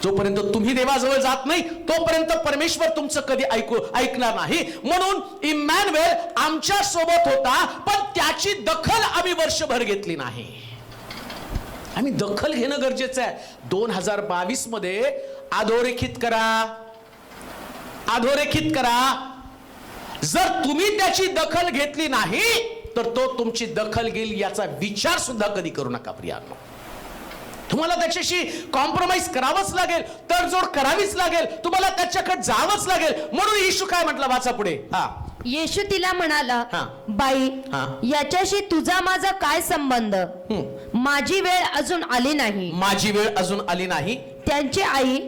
जोपर्यंत तुम्ही देवाजवळ जात नाही तोपर्यंत परमेश्वर तुमचं कधी ऐकणार नाही. म्हणून इम्मॅन्युएल आमच्या सोबत होता, पण त्याची दखल आम्ही वर्षभर घेतली नाही. आम्ही दखल घेणं गरजेचं आहे. 2022 मध्ये अधोरेखित करा, अधोरेखित करा. जर तुम्ही त्याची दखल घेतली नाही तर तो तुमची दखल घेईल याचा विचार सुद्धा कधी करू नका प्रियांनो. तुम्हाला त्याच्याशी कॉम्प्रोमाइज करावंच लागेल, तडजोड करावीच लागेल, तुम्हाला त्याच्याकडे जावंच लागेल. म्हणून येशू काय म्हटलं, वाचा पुढे. येशू तिला म्हणाला, बाई याच्याशी तुझा माझा काय संबंध? माझी वेळ अजून आली नाही. माझी वेळ अजून आली नाही. त्यांची आई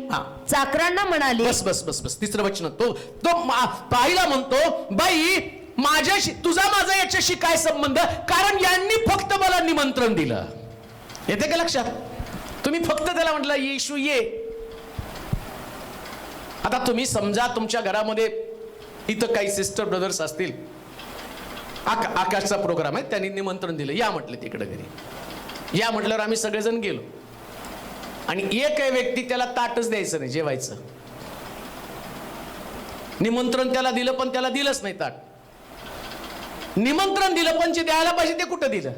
चाकरांना म्हणाली, बस बस बस बस, तिसरं वचन. तो बाईला म्हणतो, बाई माझ्याशी तुझा माझा याच्याशी काय संबंध? कारण यांनी फक्त मला निमंत्रण दिलं. येते का लक्षात? तुम्ही फक्त त्याला म्हटलं येशू ये. आता तुम्ही समजा तुमच्या घरामध्ये इथं काही सिस्टर ब्रदर्स असतील, आकाशचा प्रोग्राम आहे, त्यांनी निमंत्रण दिलं, या म्हटलं तिकडे घरी. या म्हटल्यावर आम्ही सगळेजण गेलो आणि एक व्यक्ती त्याला ताटच द्यायचं नाही जेवायचं. निमंत्रण त्याला दिलं पण त्याला दिलंच नाही ताट. निमंत्रण दिलं पण जे द्यायला पाहिजे ते कुठं दिलं?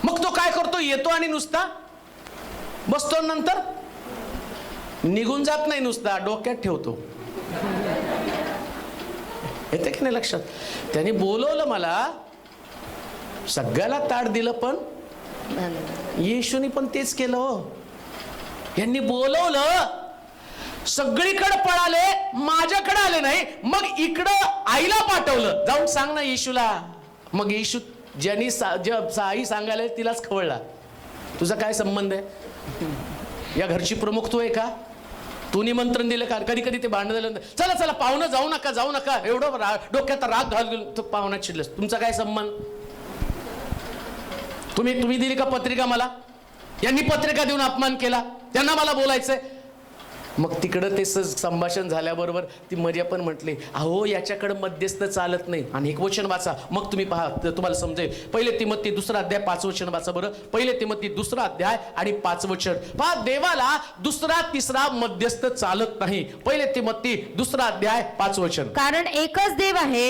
मग तो काय करतो, येतो आणि नुसता बसतो, नंतर निघून जात नाही, नुसता डोक्यात ठेवतो. येते की नाही लक्षात? त्याने बोलवलं मला, सगळ्याला ताट दिलं, पण येशूनी पण तेच केलं हो. यांनी बोलवलं सगळीकडे पळाले, माझ्याकडे आले नाही, मग इकडं आईला पाठवलं, जाऊन सांग ना येशूला. मग येशू ज्यांनी आई सांगायला तिलाच खवळला, तुझा काय संबंध आहे, या घरची प्रमुख तू आहे का, तू निमंत्रण दिलं का. कधी कधी ते भांडण झालं, चला चला पाहुणं जाऊ नका, एवढं डोक्यात राग घालून पाहुणा चिडलंस, तुमचा काय संबंध. तुम्ही दिली का पत्रिका मला, यांनी पत्रिका देऊन अपमान केला, त्यांना मला बोलायचंय. मग तिकडं ते संभाषण झाल्याबरोबर ती मर्या पण म्हटली, अहो याच्याकडे मध्यस्थ चालत नाही. आणि एक वचन वाचा, मग तुम्ही पहा, तुम्हाला समजेल. पहिले तिमोथी 2 अध्याय 5 वचन वाचा बरं. पहिले तिमोथी 2 अध्याय आणि 5 वचन पहा. देवाला दुसरा तिसरा मध्यस्थ चालत नाही. पहिले तिमोथी 2 अध्याय 5 वचन. कारण एकच देव आहे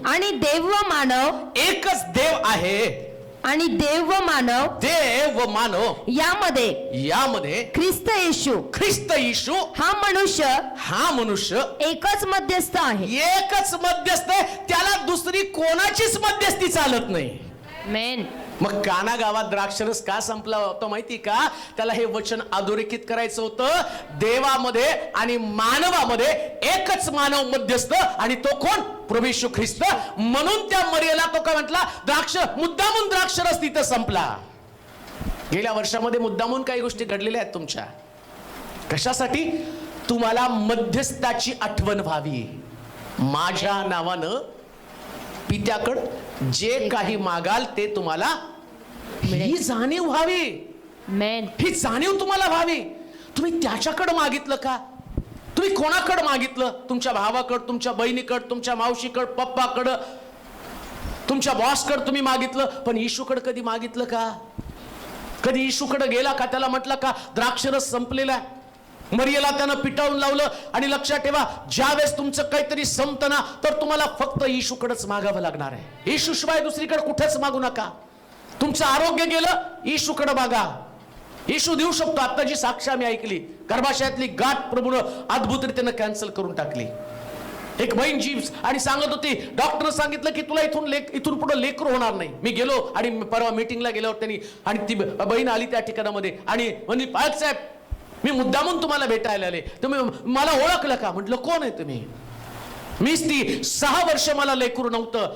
आणि देव व मानव, एकच देव आहे आणि देव व मानव यामध्ये ख्रिस्त येशू हा मनुष्य एकच मध्यस्थ आहे. एकच मध्यस्थ आहे, त्याला दुसरी कोणाचीच मध्यस्थी चालत नाही. मेन. मग काना गावात द्राक्षरस का संपला होता माहिती का, त्याला हे वचन अधोरेखित करायचं होतं. देवामध्ये आणि मानवामध्ये एकच मानव मध्यस्थ, आणि तो कोण, प्रभू येशू ख्रिस्त. म्हणून त्या मर्याला तो काय म्हटला, मुद्दामून द्राक्षरस तिथं संपला. गेल्या वर्षामध्ये मुद्दामून काही गोष्टी घडलेल्या आहेत तुमच्या. कशासाठी, तुम्हाला मध्यस्थाची आठवण व्हावी. माझ्या नावानं पित्याकडं जे काही मागाल ते तुम्हाला, ही जाणीव व्हावी. ही जाणीव तुम्हाला व्हावी. तुम्ही त्याच्याकडे मागितलं का, तुम्ही कोणाकडे मागितलं, तुमच्या भावाकडं, तुमच्या बहिणीकडं, तुमच्या मावशीकडं, पप्पाकडं, तुमच्या बॉसकडं तुम्ही मागितलं, पण येशूकडे कधी मागितलं का, कधी येशूकडे गेला का, त्याला म्हटलं का द्राक्षरस संपलेला आहे. मरियेला त्यानं पिटाळून लावलं. आणि लक्षात ठेवा, ज्यावेळेस तुमचं काहीतरी संपतं ना, तर तुम्हाला फक्त येशूकडेच मागावं लागणार आहे. येशूशिवाय दुसरीकडे कुठेच मागू नका. तुमचं आरोग्य गेलं, येशूकडे मागा, येशू देऊ शकतो. आता जी साक्ष आम्ही ऐकली, गर्भाशयातली गाठ प्रभूनं अद्भुतरीतीनं कॅन्सल करून टाकली. एक बहीण जी आणि सांगत होती, डॉक्टर सांगितलं की तुला इथून पुढे लेकरू होणार नाही. मी गेलो आणि परवा मीटिंगला गेल्यावर त्यांनी, आणि ती बहीण आली त्या ठिकाणामध्ये आणि म्हणजे, पालक साहेब मी मुद्दामून तुम्हाला भेटायला आले, तुम्ही मला ओळखलं का. म्हटलं कोण आहे तुम्ही. मीच ती, 6 वर्ष मला लेकरू नव्हतं,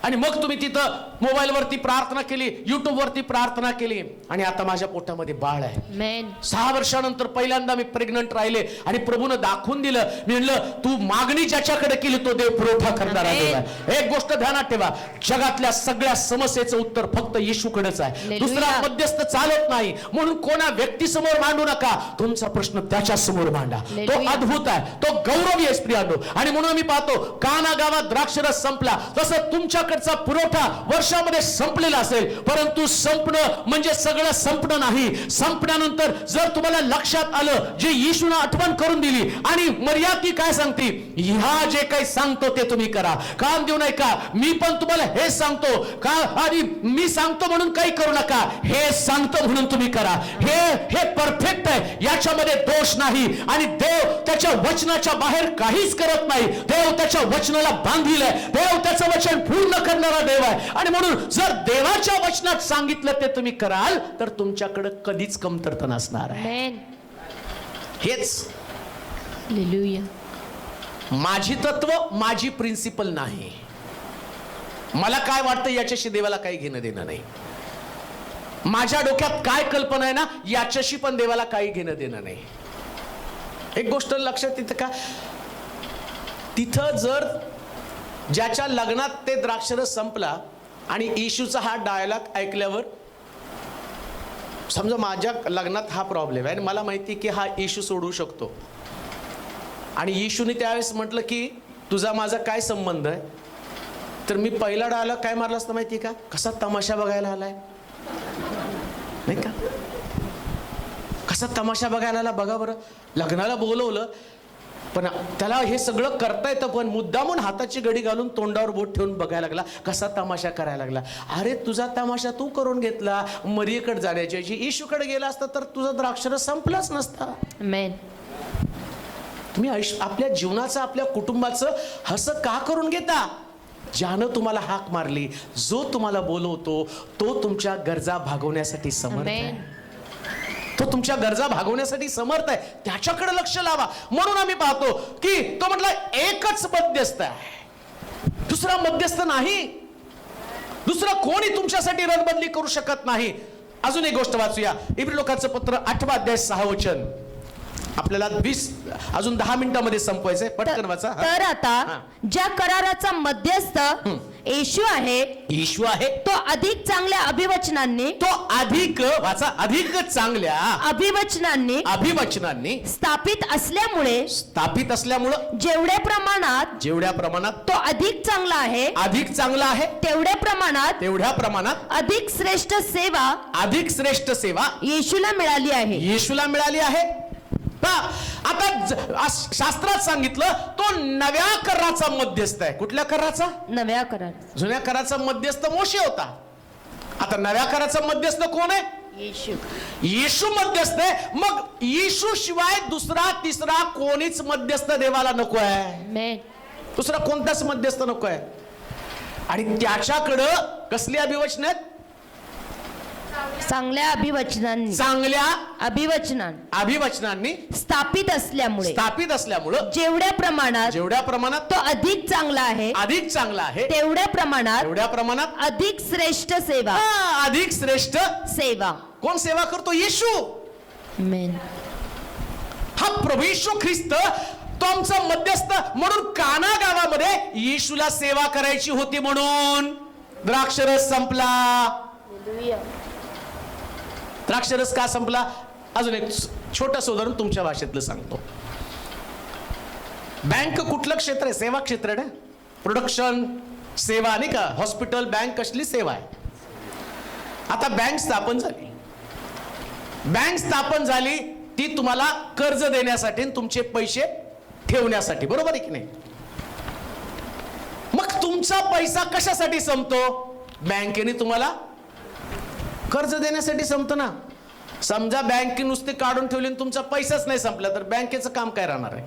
आणि मग तुम्ही तिथं मोबाईलवरती प्रार्थना केली, युट्यूबवरती प्रार्थना केली, आणि आता माझ्या पोटामध्ये बाळ आहे. 6 वर्षानंतर पहिल्यांदा मी प्रेग्नंट राहिले, आणि प्रभूनं दाखवून दिलं. मी म्हणलं, तू मागणी ज्याच्याकडे केली तो देव पुरवठा करणारा देव आहे. एक गोष्ट ध्यानात ठेवा, जगातल्या सगळ्या समस्येचं उत्तर फक्त येशूकडेच आहे. दुसरा मध्यस्थ चालत नाही. म्हणून कोणा व्यक्तीसमोर मांडू नका, तुमचा प्रश्न त्याच्या समोर मांडा. तो अद्भुत आहे, तो गौरवी आहे स्त्रियांनो. आणि म्हणून मी पाहतो, काना गावात द्राक्षरस संपला, तसं तुमच्याकडे पुरवठा वर्षामध्ये संपलेला असेल, परंतु संपणं म्हणजे सगळं संपणं नाही. संपण्यानंतर जर तुम्हाला लक्षात आलं, जे येशूने आठवण करून दिली, आणि मर्या ती काय सांगते, ह्या जे काही सांगतो ते तुम्ही करा, काम देऊ नये का, मी पण तुम्हाला हे सांगतो का, आणि मी सांगतो म्हणून काही करू नका, हे सांगतो म्हणून तुम्ही करा. हे परफेक्ट आहे, याच्यामध्ये दोष नाही. आणि देव त्याच्या वचनाच्या बाहेर काहीच करत नाही. देव त्याच्या वचनाला बांधील आहे. देव त्याचं वचन पूर्ण करणारा देव आहे. आणि म्हणून जर देवाच्या वचनात सांगितलं ते तुम्ही कराल, तर तुमच्याकडे कधीच कमतरता नसणार आहे. हेच माझी तत्व, माझी प्रिन्सिपल नाही. मला काय वाटतं याच्याशी देवाला काही घेणं देणं नाही. माझ्या डोक्यात काय कल्पना आहे ना, याच्याशी पण देवाला काही घेणं देणं नाही. एक गोष्ट लक्षात येते का, तिथं जर ज्याच्या लग्नात ते द्राक्षरस संपला, आणि येशूचा हा डायलॉग ऐकल्यावर, समजा माझ्या लग्नात हा प्रॉब्लेम आहे आणि मला माहिती की हा येशू सोडवू शकतो, आणि येशूने त्यावेळेस म्हटलं की तुझा माझा काय संबंध आहे, तर मी पहिला डायलॉग काय मारला असतं माहिती का, कसा तमाशा बघायला आलाय, नाही का, कसा तमाशा बघायला आला. बघा बरं, लग्नाला बोलवलं, पण त्याला हे सगळं करता येतं, पण मुद्दामून हाताची घडी घालून तोंडावर बोट ठेवून बघायला लागला, कसा तमाशा करायला लागला. अरे तुझा तमाशा तू करून घेतला. मरियेकडे जाण्याची ऐवजी येशूकडे गेला असता तर तुझा द्राक्षरस संपलाच नसता. तुम्ही आपल्या जीवनाचं, आपल्या कुटुंबाचं हसं का करून घेता. ज्यानं तुम्हाला हाक मारली, जो तुम्हाला बोलवतो, तो तुमच्या गरजा भागवण्यासाठी समर्थ आहे. तो तुमच्या गरजा भागवण्यासाठी समर्थ आहे, त्याच्याकडे लक्ष लावा. म्हणून आम्ही पाहतो की तो म्हटला एकच मध्यस्थ आहे, दुसरा मध्यस्थ नाही, दुसरा कोणी तुमच्यासाठी रणबंदी करू शकत नाही. अजून एक गोष्ट वाचूया, इब्री लोकांचं पत्र 8 अध्याय 6 वचन. आपल्याला 20 अजून 10 मिनिटांमध्ये संपवायचंय, पटकन वाचा. तर आता ज्या कराराचा मध्यस्थ येशू आहे, येशू आहे, तो अधिक चांगल्या अभिवचनांनी, तो अधिक वाचा, अधिक चांगल्या अभिवचनांनी स्थापित असल्यामुळे, जेवढ्या प्रमाणात तो अधिक चांगला आहे, तेवढ्या प्रमाणात अधिक श्रेष्ठ सेवा येशूला मिळाली आहे. आता शास्त्रात सांगितलं तो नव्या कराराचा मध्यस्थ आहे. कुठल्या कराराचा? नव्या करार. जुन्या कराराचा मध्यस्थ मोशे होता. आता नव्या कराराचा मध्यस्थ कोण आहे? येशू मध्यस्थ आहे. मग येशू शिवाय दुसरा तिसरा कोणीच मध्यस्थ देवाला नको आहे, दुसरा कोणताच मध्यस्थ नको आहे. आणि त्याच्याकडं कसली अभिवचन आहेत? चांगल्या अभिवचनांनी स्थापित असल्यामुळे जेवढ्या प्रमाणात तो अधिक चांगला आहे, तेवढ्या प्रमाणात अधिक श्रेष्ठ सेवा. कोण सेवा करतो? येशू. हा प्रभू येशू ख्रिस्त तो आमचा मध्यस्थ. म्हणून काना गावामध्ये येशूला सेवा करायची होती, म्हणून द्राक्षरस संपला. द्राक्षरस का संपला? अजून एक छोटं उदाहरण तुमच्या भाषेतलं सांगतो. बँक कुठलं क्षेत्र आहे? सेवा क्षेत्र आहे ना, प्रोडक्शन सेवा नाही का. हॉस्पिटल, बँक कसली सेवा आहे. आता बँक स्थापन झाली ती तुम्हाला कर्ज देण्यासाठी, तुमचे पैसे ठेवण्यासाठी, बरोबर आहे की नाही. मग तुमचा पैसा कशासाठी संपतो? बँकेने तुम्हाला कर्ज देण्यासाठी संपतं ना. समजा बँके नुसते काढून ठेवले आणि तुमचा पैसाच नाही संपला, तर बँकेचं काम काय राहणार आहे?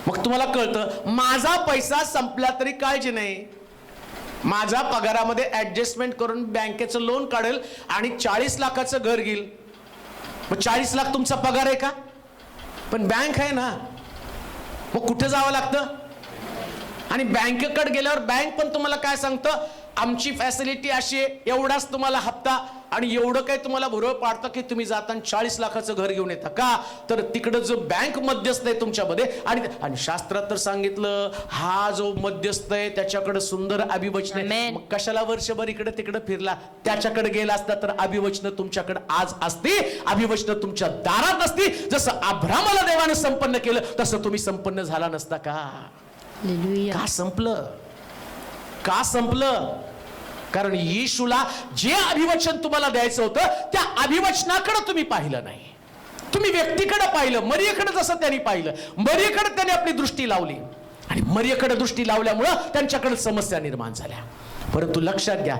मग तुम्हाला कळतं माझा पैसा संपला तरी काळजी नाही, माझ्या पगारामध्ये ऍडजस्टमेंट करून बँकेचं लोन काढेल आणि 40 लाखाचं घर घेईल. मग 40 लाख तुमचा पगार आहे का? पण बँक आहे ना. मग कुठे जावं लागतं? आणि बँकेकडे गेल्यावर बँक पण तुम्हाला काय सांगतं? आमची फॅसिलिटी अशी आहे, एवढाच तुम्हाला हप्ता आणि एवढं काही तुम्हाला भुरळ पाडतं की तुम्ही जाताना 40 लाखाचं घर घेऊन येता. का? तर तिकडं जो बँक मध्यस्थ आहे तुमच्यामध्ये, आणि शास्त्रात तर सांगितलं हा जो मध्यस्थ आहे त्याच्याकडे सुंदर अभिवचन आहे. मग कशाला वर्षभर इकडे तिकडे फिरला? त्याच्याकडे गेला असता तर अभिवचन तुमच्याकडे आज असती, अभिवचन तुमच्या दारात असती. जसं अब्रामाला देवाने संपन्न केलं तसं तुम्ही संपन्न झाला नसता का? का संपलं? कारण येशूला जे अभिवचन तुम्हाला द्यायचं होतं त्या अभिवचनाकडे तुम्ही पाहिलं नाही, तुम्ही व्यक्तीकडे पाहिलं. मरियेकडे जसं त्यांनी पाहिलं, मरियेकडे त्यांनी आपली दृष्टी लावली आणि मरियेकडे दृष्टी लावल्यामुळं त्यांच्याकडे समस्या निर्माण झाल्या. परंतु लक्षात घ्या,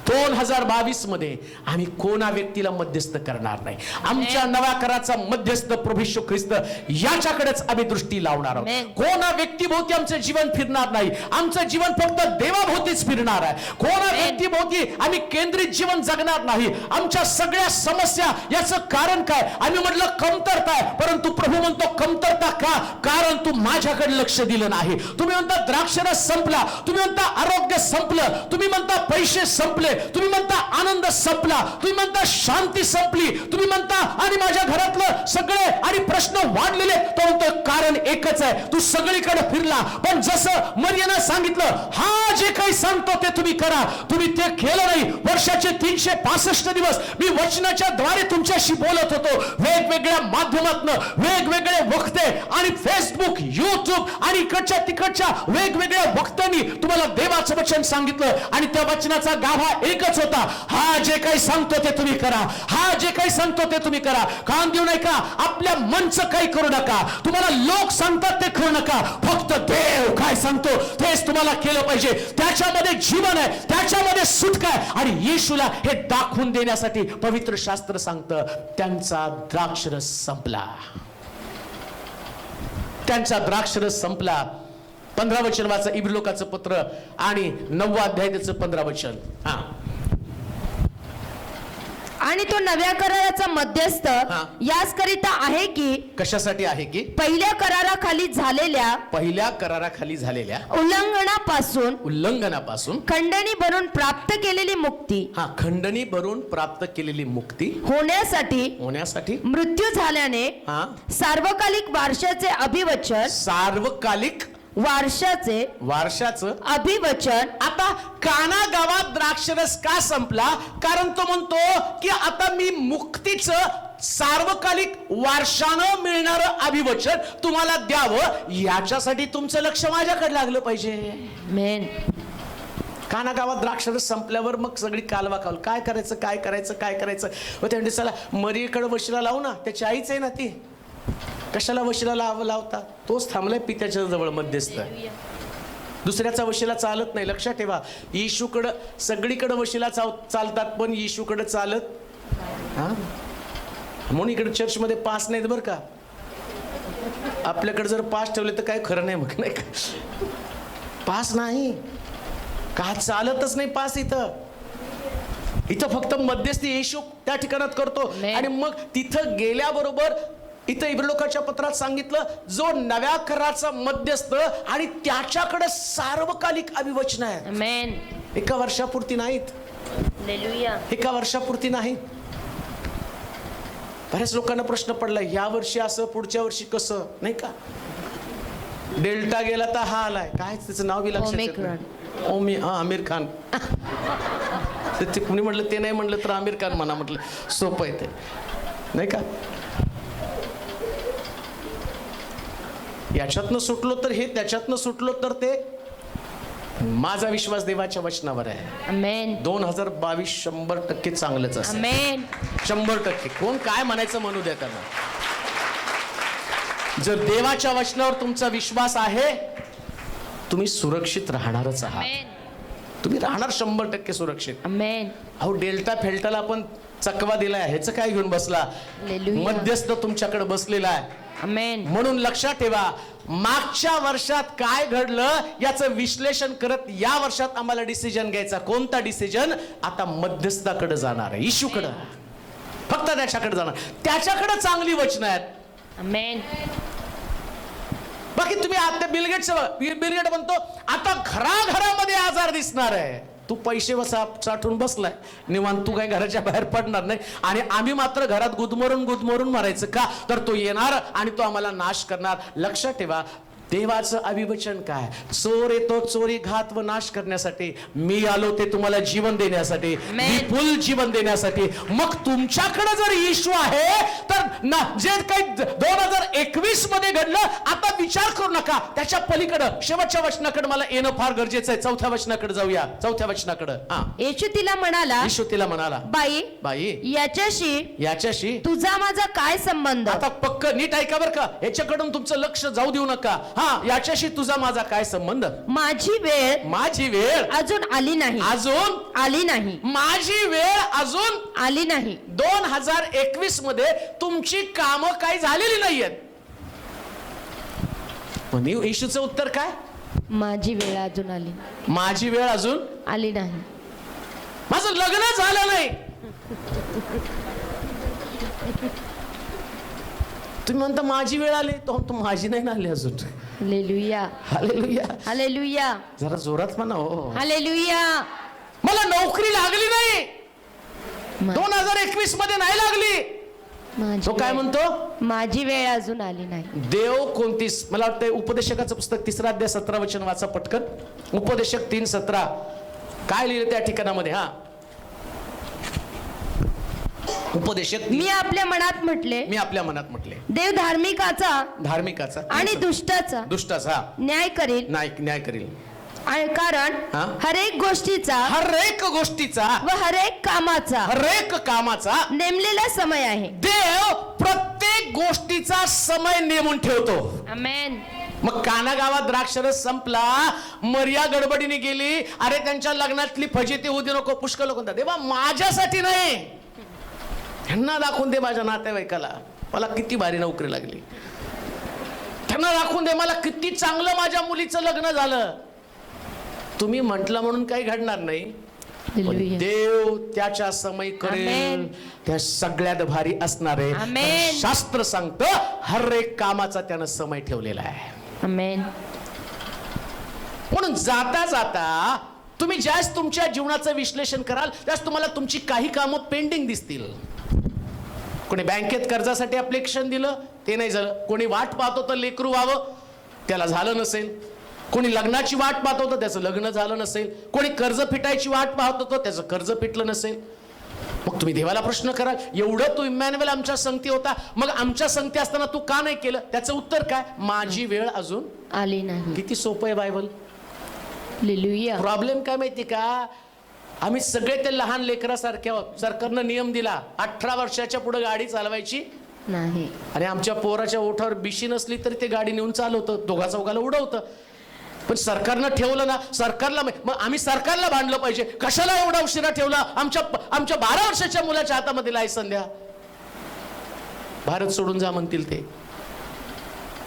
2022 मध्ये आम्ही कोणा व्यक्तीला मध्यस्थ करणार नाही. आमच्या नव्या कराराचा मध्यस्थ प्रभू येशू ख्रिस्त याच्याकडेच आम्ही दृष्टी लावणार आहोत. कोणा व्यक्तीभोवती आमचं जीवन फिरणार नाही. आमचं जीवन फक्त देवाभोवतीच फिरणार आहे. कोणा व्यक्तीभोवती आम्ही केंद्रित जीवन जगणार नाही. आमच्या सगळ्या समस्या याचं कारण काय? आम्ही म्हटलं कमतरता आहे, परंतु प्रभू म्हणतो कमतरता का? कारण तू माझ्याकडे लक्ष दिलं नाही. तुम्ही म्हणता द्राक्षरस संपला, तुम्ही म्हणता आरोग्य संपलं, तुम्ही म्हणता पैसे संपले, तुम्ही म्हणता आनंद संपला, तुम्ही म्हणता शांती संपली, तुम्ही म्हणता आणि माझ्या घरातलं सगळे आणि प्रश्न वाढलेले. तो म्हणतो कारण एकच आहे, तू सगळीकडे फिरला पण जसं मरियेने सांगितलं हा जे काही सांगतो ते तुम्ही करा, तुम्ही ते केलं नाही. वर्षाचे 365 दिवस मी वचनाच्या द्वारे तुमच्याशी बोलत होतो, वेगवेगळ्या माध्यमातून वेगवेगळे वक्ते आणि फेसबुक, युट्यूब आणि इकडच्या तिकडच्या वेगवेगळ्या वक्त्यांनी तुम्हाला देवाचं वचन सांगितलं आणि त्या वचनाचा गाभा एकच होता, हा जे काही सांगतो ते तुम्ही करा, हा जे काही सांगतो ते तुम्ही करा. कान देऊ नका, आपल्या मनचं काही करू नका, तुम्हाला लोक सांगतात ते करू नका, फक्त देव काय सांगतो तेच तुम्हाला केलं पाहिजे. त्याच्यामध्ये जीवन आहे, त्याच्यामध्ये सुटका आहे. आणि येशूला हे दाखवून देण्यासाठी पवित्र शास्त्र सांगतं त्यांचा द्राक्षरस संपला, त्यांचा द्राक्षरस संपला. 15 वचन वाचा, इब्री लोकांचं पत्र आणि 9 अध्याय त्याचं 15 वचन. आणि तो नव्या कराराचा मध्यस्थ हा. याच करिता आहे की कशासाठी आहे की पहिल्या कराराखाली झालेल्या पहिल्या कराराखाली झालेल्या उल्लंघनापासून खंडणी बनून प्राप्त केलेली मुक्ती खंडणी भरून प्राप्त केलेली मुक्ती होण्यासाठी मृत्यू झाल्याने हा सार्वकालिक वारशाचे अभिवचन सार्वकालिक वारशाचं अभिवचन. आता काना गावात द्राक्षरस का संपला? कारण तो म्हणतो की आता मी मुक्तीचं सार्वकालिक वारशानं मिळणारं अभिवचन तुम्हाला द्यावं, याच्यासाठी तुमचं लक्ष माझ्याकडे लागलं पाहिजे. मेन काना गावात द्राक्षरस संपल्यावर मग सगळी कालवा काल काय करायचं व त्या चला मरीकडे वशिला लावू ना, त्याची आईच आहे ना ती, कशाला वशिला लावता? तोच थांबलाय पित्याच्या जवळ मध्यस्थ. दुसऱ्याचा वशिला चालत नाही, लक्षात ठेवा. येशूकडं सगळीकडे वशिला चालतात पण येशूकडे चालत हा म्हणून इकडे चर्चमध्ये पास नाहीत बरं का. आपल्याकडे जर पास ठेवले तर काय खरं नाही, मग नाही का पास नाही का, चालतच नाही पास. इथं फक्त मध्यस्थी येशू त्या ठिकाणात करतो. आणि मग तिथं गेल्याबरोबर इथं इब्रानियोच्या पत्रात सांगितलं, जो नव्या कराराचा मध्यस्थ आणि त्याच्याकडे सार्वकालिक अभिवचन आहेत. एका वर्षापुरती नाहीत, एका वर्षापुरती नाहीत. बऱ्याच लोकांना प्रश्न पडला, या वर्षी असं पुढच्या वर्षी कसं, नाही का. डेल्टा गेला तर हा आलाय, काय त्याचं नाव बी लक्षात आमिर खान. ते कुणी म्हटलं ते नाही म्हटलं तर आमिर खान म्हणा, म्हटलं सोपं आहे ते, नाही का. याच्यातनं सुटलो तर हे, त्याच्यातनं सुटलो तर ते. माझा विश्वास देवाच्या वचनावर आहे. 2022 100% चांगलंच असेल. 100%. कोण काय म्हणायचं म्हणू द्या त्यांना. जर देवाच्या वचनावर तुमचा विश्वास आहे, तुम्ही सुरक्षित राहणारच आहात. तुम्ही राहणार 100% सुरक्षित. अहो डेल्टा फेल्टाला आपण चकवा दिलाय, ह्याचं काय घेऊन बसला? मध्यस्थ तुमच्याकडे बसलेला आहे. म्हणून लक्षात ठेवा, मागच्या वर्षात काय घडलं याचं विश्लेषण करत या वर्षात आम्हाला डिसिजन घ्यायचा. कोणता डिसिजन? आता मध्यस्थाकडे जाणार आहे, येशूकडे, फक्त त्याच्याकडे जाणार. त्याच्याकडे चांगली वचन आहेत. बाकी तुम्ही आता बिलगेट म्हणतो आता घराघरामध्ये आजार दिसणार आहे. तू पैसे साठवून बसलाय निवांत, तू काही घराच्या बाहेर पडणार नाही. आणि आम्ही मात्र घरात गुदमरून मारायचं का? तर तो येणार आणि तो आम्हाला नाश करणार. लक्षात ठेवा, देवाचं अभिवचन काय? चोर येतो चोरी घात व नाश करण्यासाठी, मी आलो ते तुम्हाला जीवन देण्यासाठी, विपुल जीवन देण्यासाठी. मग तुमच्याकडे जर येशू आहे तर जे काही 2021 मध्ये घडलं, आता विचार करू नका, त्याच्या पलीकडं शेवटच्या वचनाकडे मला येणं फार गरजेचं आहे. चौथ्या वचनाकडे जाऊया. चौथ्या वचनाकडे येशू तिला म्हणाला, बाई याच्याशी तुझा माझा काय संबंध? आता पक्क नीट ऐका बरं का, याच्याकडून तुमचं लक्ष जाऊ देऊ नका. याच्याशी तुझा माझा काय संबंध? माझी वेळ अजून आली नाही. माझी वेळ अजून आली नाही. 2021 मध्ये तुमची कामं काही झालेली नाहीयेत. पण येशूचं उत्तर काय? माझी वेळ अजून आली नाही. माझं लग्न झालं नाही. तुम्ही म्हणता माझी वेळ आली, तो माझी नाही आली अजून. हालेलुया. जरा जोरात म्हणा. हो, हालेलुया. मला नोकरी लागली नाही, 2021 मध्ये नाही लागली. तो काय म्हणतो? माझी वेळ अजून आली नाही. देव कोणतीस, मला वाटतं उपदेशकाचं पुस्तक 3 अध्याय 17 वचन वाचा पटकन. उपदेशक 3:17 काय लिहिलं त्या ठिकाणामध्ये? उपदेशक, मी आपल्या मनात म्हटले, देव धार्मिकाचा आणि दुष्टाचा न्याय करील. कारण हर एक गोष्टीचा व हर एक कामाचा नेमलेला समय आहे. देव प्रत्येक गोष्टीचा समय नेमून ठेवतो. आमेन. मग काना गावात द्राक्षरस संपला, मरिया गडबडीने गेली. अरे त्यांच्या लग्नातली फजिती होऊ दे नको. पुष्कळ लोक म्हणतात, देवा माझ्यासाठी नाही, त्यांना दाखवून दे, माझ्या नातेवाईकाला मला किती भारी नोकरी लागली, त्यांना दाखवून दे मला किती चांगलं माझ्या मुलीचं लग्न झालं. तुम्ही म्हटलं म्हणून काही घडणार नाही. पण हालेलुया. देव त्याच्या समय करेल आमेन. त्या सगळ्यात भारी असणार आहे. आमेन. शास्त्र सांगतं हर एक कामाचा त्यानं समय ठेवलेला आहे. आमेन. म्हणून जाता जाता तुम्ही ज्यास तुमच्या जीवनाचं विश्लेषण कराल त्यास तुम्हाला तुमची काही कामं पेंडिंग दिसतील. कोणी बँकेत कर्जासाठी ऍप्लिकेशन दिलं, ते नाही झालं. कोणी वाट पाहत होतं लेकरू व्हावं, त्याला झालं नसेल. कोणी लग्नाची वाट पाहत होतं, त्याचं लग्न झालं नसेल. कोणी कर्ज फिटायची वाट पाहत होतं, त्याचं कर्ज फिटलं नसेल. मग तुम्ही देवाला प्रश्न कराल, एवढं तू इमॅन्युअल आमच्या संगती होता, मग आमच्या संगती असताना तू का नाही केलं? त्याचं उत्तर काय? माझी वेळ अजून आली नाही. किती सोपं आहे बायबल. हालेलुया. प्रॉब्लेम काय माहिती का? आम्ही सगळे ते लहान लेकरासारखे आहोत. सरकारनं नियम दिला 18 वर्षाच्या पुढे गाडी चालवायची नाही. आणि आमच्या पोराच्या ओठावर बिशी नसली तरी ते गाडी नेऊन चालवतं, दोघा चौघाला उडवतं. पण सरकारनं ठेवलं ना, सरकारला मग आम्ही सरकारला भांडलं पाहिजे. कशाला एवढा उशिरा ठेवला? आमच्या 12 वर्षाच्या मुलाच्या हातामध्ये लायसन द्या, भारत सोडून जा म्हणतील ते.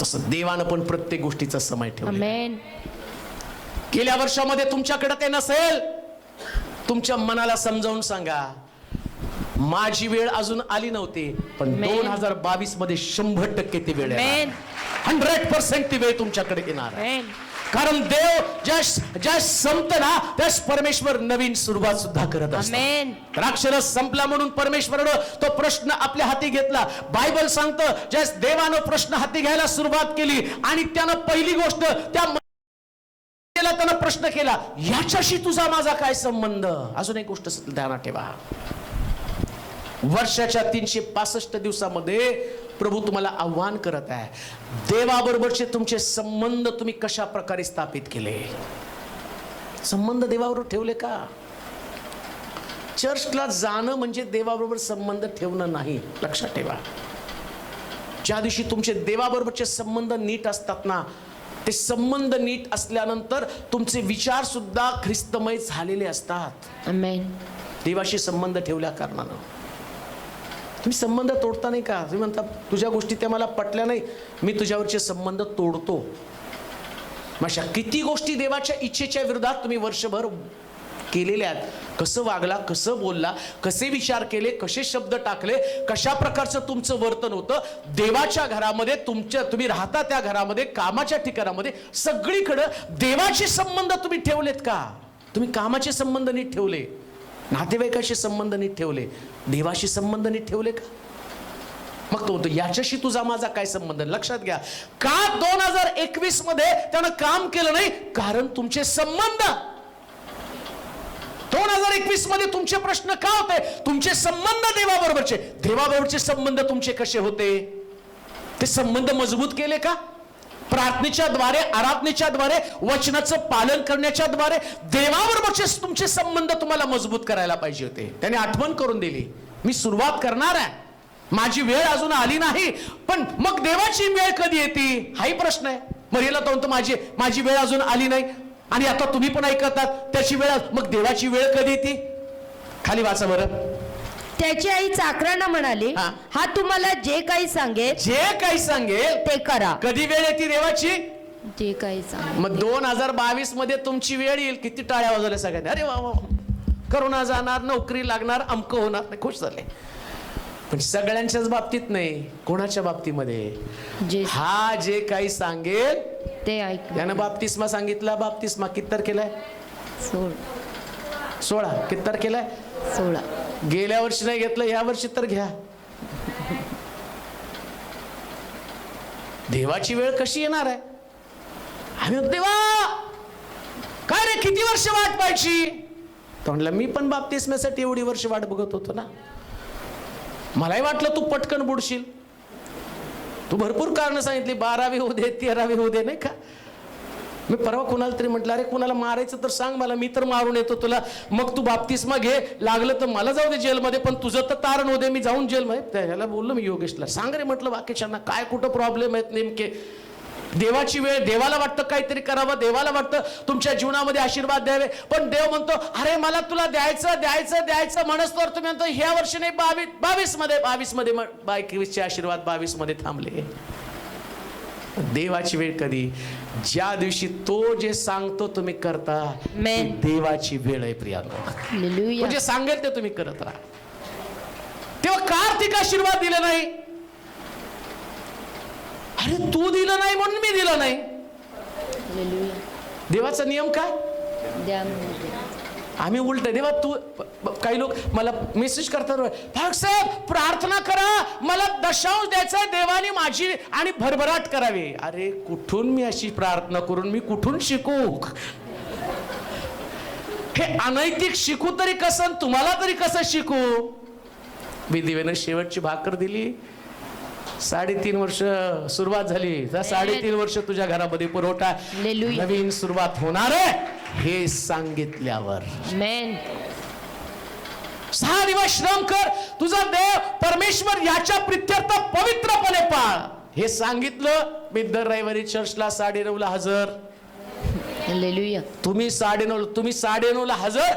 तसं देवानं पण प्रत्येक गोष्टीचा समय ठेवला. आमेन. गेल्या वर्षामध्ये तुमच्याकडे ते नसेल, तुमच्या मनाला समजावून सांगा, माझी वेळ अजून आली नव्हती, पण 2022 मध्ये 100% ती वेळ आहे. 100% ती वेळ तुमच्याकडे येणार आहे. आमेन. कारण देव ज्या संपत ना त्यास परमेश्वर नवीन सुरुवात सुद्धा करत असतो. आमेन. द्राक्षरस संपला म्हणून परमेश्वरानं तो प्रश्न आपल्या हाती घेतला. बायबल सांगतं ज्या देवानं प्रश्न हाती घ्यायला सुरुवात केली आणि त्यानं पहिली गोष्ट त्या त्यानं प्रश्न केला, याच्याशी तुझा माझा काय संबंध? अजून एक गोष्ट ध्यानात ठेवा, वर्षाच्या 365 दिवसामध्ये प्रभू तुम्हाला आव्हान करत आहे, देवाबरोबरचे तुमचे संबंध तुम्ही कशा प्रकारे स्थापित केले? संबंध देवाबरोबर ठेवले का? चर्चला जाणं म्हणजे देवाबरोबर संबंध ठेवणं नाही, लक्षात ठेवा. ज्या दिवशी तुमचे देवाबरोबरचे संबंध नीट असतात ना, ते संबंध नीट असल्यानंतर तुमचे विचार सुद्धा ख्रिस्तमय झालेले असतात. आमेन. देवाशी संबंध ठेवल्या कारणानं तुम्ही संबंध तोडता नाही का? तुम्ही म्हणता तुझ्या गोष्टी त्या मला पटल्या नाही, मी तुझ्यावरचे संबंध तोडतो. अशा किती गोष्टी देवाच्या इच्छेच्या विरोधात तुम्ही वर्षभर केलेल्या आहेत. कसं वागला, कसं बोलला, कसे विचार केले, कसे शब्द टाकले, कशा प्रकारचं तुमचं वर्तन होतं देवाच्या घरामध्ये, तुम्ही राहता त्या घरामध्ये, कामाच्या ठिकाणामध्ये, सगळीकडं देवाचे संबंध तुम्ही ठेवलेत का? तुम्ही कामाचे संबंध नीट ठेवले, नातेवाईकाशी संबंध नीट ठेवले, देवाशी संबंध नीट ठेवले का? मग तो याच्याशी तुझा माझा काय संबंध? लक्षात घ्या, का 2021 मध्ये त्यानं काम केलं नाही? कारण तुमचे संबंध 2021 मध्ये तुमचे प्रश्न का होते? तुमचे संबंध देवाबरोबरचे. देवाबरोबरचे संबंध तुमचे कसे होते? ते संबंध मजबूत केले का? प्रार्थनेच्या द्वारे, आराधनेच्या द्वारे, वचनाचं पालन करण्याच्या द्वारे देवाबरोबरचे तुमचे संबंध तुम्हाला मजबूत करायला पाहिजे होते. त्याने आठवण करून दिली, मी सुरुवात करणार आहे, माझी वेळ अजून आली नाही. पण मग देवाची वेळ कधी येते हाही प्रश्न आहे. मरीला तो म्हणतो माझी वेळ अजून आली नाही, आणि आता तुम्ही पण ऐकतात त्याची वेळ. मग देवाची वेळ कधी येते? खाली वाचा बरं. त्याची आई चाकरांना म्हणाली, हा तुम्हाला जे काही सांगेल ते करा. कधी वेळ येते देवाची? जे काही सांगेल. मग 2022 मध्ये तुमची वेळ येईल. किती टाळ्या वाजवल्या सगळ्यांनी, अरे वा वा, करोना जाणार, नोकरी लागणार, अमक होणार, नाही, खुश झाले. पण सगळ्यांच्याच बाबतीत नाही, कोणाच्या बाबतीमध्ये? हा जे काही सांगेल ते ऐक. त्यानं बाप्तिस्मा सांगितला. बाप्तिस्मा किती तारखेला आहे? 16. किती तारखेला आहे? 16. गेल्या वर्षी नाही घेतलं, या वर्षी तर घ्या. देवाची वेळ कशी येणार आहे? आम्ही देवा काय रे, किती वर्ष वाट पाहायची? तर म्हणलं मी पण बाप्तिस्म्यासाठी एवढी वर्ष वाट बघत होतो ना. मलाही वाटलं तू पटकन बुडशील. तू भरपूर कारण सांगितली, 12वी होऊ दे, 13वी होऊ दे, नाही का? मी परवा कुणाला तरी म्हटलं, अरे कुणाला मारायचं तर सांग मला, मी तर मारून येतो तुला. मग तू बाप्तिस्मा घे, लागलं तर मला जाऊ दे जेलमध्ये, पण तुझं तर तारण होऊ दे, मी जाऊन जेलमध्ये. त्याला बोललो मी योगेशला, सांग रे म्हटलं बाकीच्यांना काय कुठं प्रॉब्लेम आहेत नेमके. देवाची वेळ, देवाला वाटतं काहीतरी करावं, देवाला वाटतं तुमच्या जीवनामध्ये आशीर्वाद द्यावे, पण देव म्हणतो अरे मला तुला द्यायचं म्हणस तर तुम्ही म्हणतो ह्या वर्षी नाही, 22 मध्ये 22 चे आशीर्वाद 22 मध्ये थांबले. देवाची वेळ कधी? ज्या दिवशी तो जे सांगतो तुम्ही करता, ती देवाची वेळ आहे प्रियांनो. हालेलुया. म्हणजे सांगेल ते तुम्ही करत राहा. तेव्हा का आर्थिक आशीर्वाद दिला नाही? अरे तू दिलं नाही म्हणून मी दिलं नाही. हालेलुया. देवाचा नियम काय? द्या म्हणते. आम्ही उलट देवा तू, काही लोक मला मेसेज करतात, भाग साहेब प्रार्थना करा, मला दशांश द्यायचा देवाने माझी आणि भरभराट करावी. अरे कुठून मी अशी प्रार्थना करून मी कुठून शिकू? हे अनैतिक शिकू तरी कसं, तुम्हाला तरी कसं शिकू? मी दिवेनं शेवटची भाकर दिली, 3.5 वर्ष सुरुवात झाली, 3.5 वर्ष तुझ्या घरामध्ये पुरवठा, हालेलुया. नवीन सुरुवात होणार आहे हे सांगितल्यावर आमेन. 6 दिवस श्रम कर, तुझा देव परमेश्वर याच्या प्रित्यर्थ पवित्रपणे पाळ हे सांगितलं. मी दर रविवारी चर्चला 9:30 हजर. हालेलुया. तुम्ही 9:30 हजर.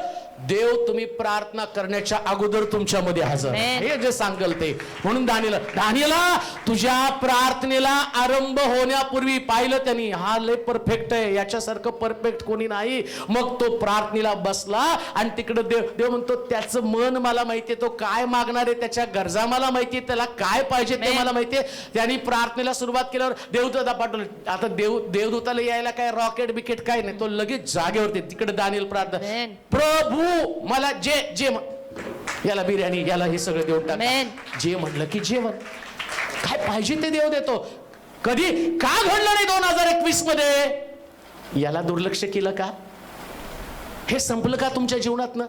देव तुम्ही प्रार्थना करण्याच्या अगोदर तुमच्यामध्ये हजर, हे जे सांगल ते. म्हणून दानियला तुझ्या प्रार्थनेला आरंभ होण्यापूर्वी पाहिलं त्यांनी, हा लय परफेक्ट आहे, याच्यासारखं परफेक्ट कोणी नाही. मग तो प्रार्थनेला बसला आणि तिकडे देव म्हणतो त्याचं मन मला माहितीये, तो काय मागणार आहे, त्याच्या गरजा मला माहितीये, त्याला काय पाहिजे ते मला माहितीये. त्यांनी प्रार्थनेला सुरुवात केल्यावर देवदूत पाठवलं. आता देवदूताला यायला काय रॉकेट बिकेट काय नाही, तो लगेच जागेवरती. तिकडे दानियल प्रार्थना, प्रभू मला जे याला बिर्याणी, याला हे सगळं देऊन टाक. जे म्हणलं की जेवण काय पाहिजे ते देव देतो. कधी का घडलं नाही 2021 मध्ये? याला दुर्लक्ष केलं का? हे संपलं का तुमच्या जीवनातनं?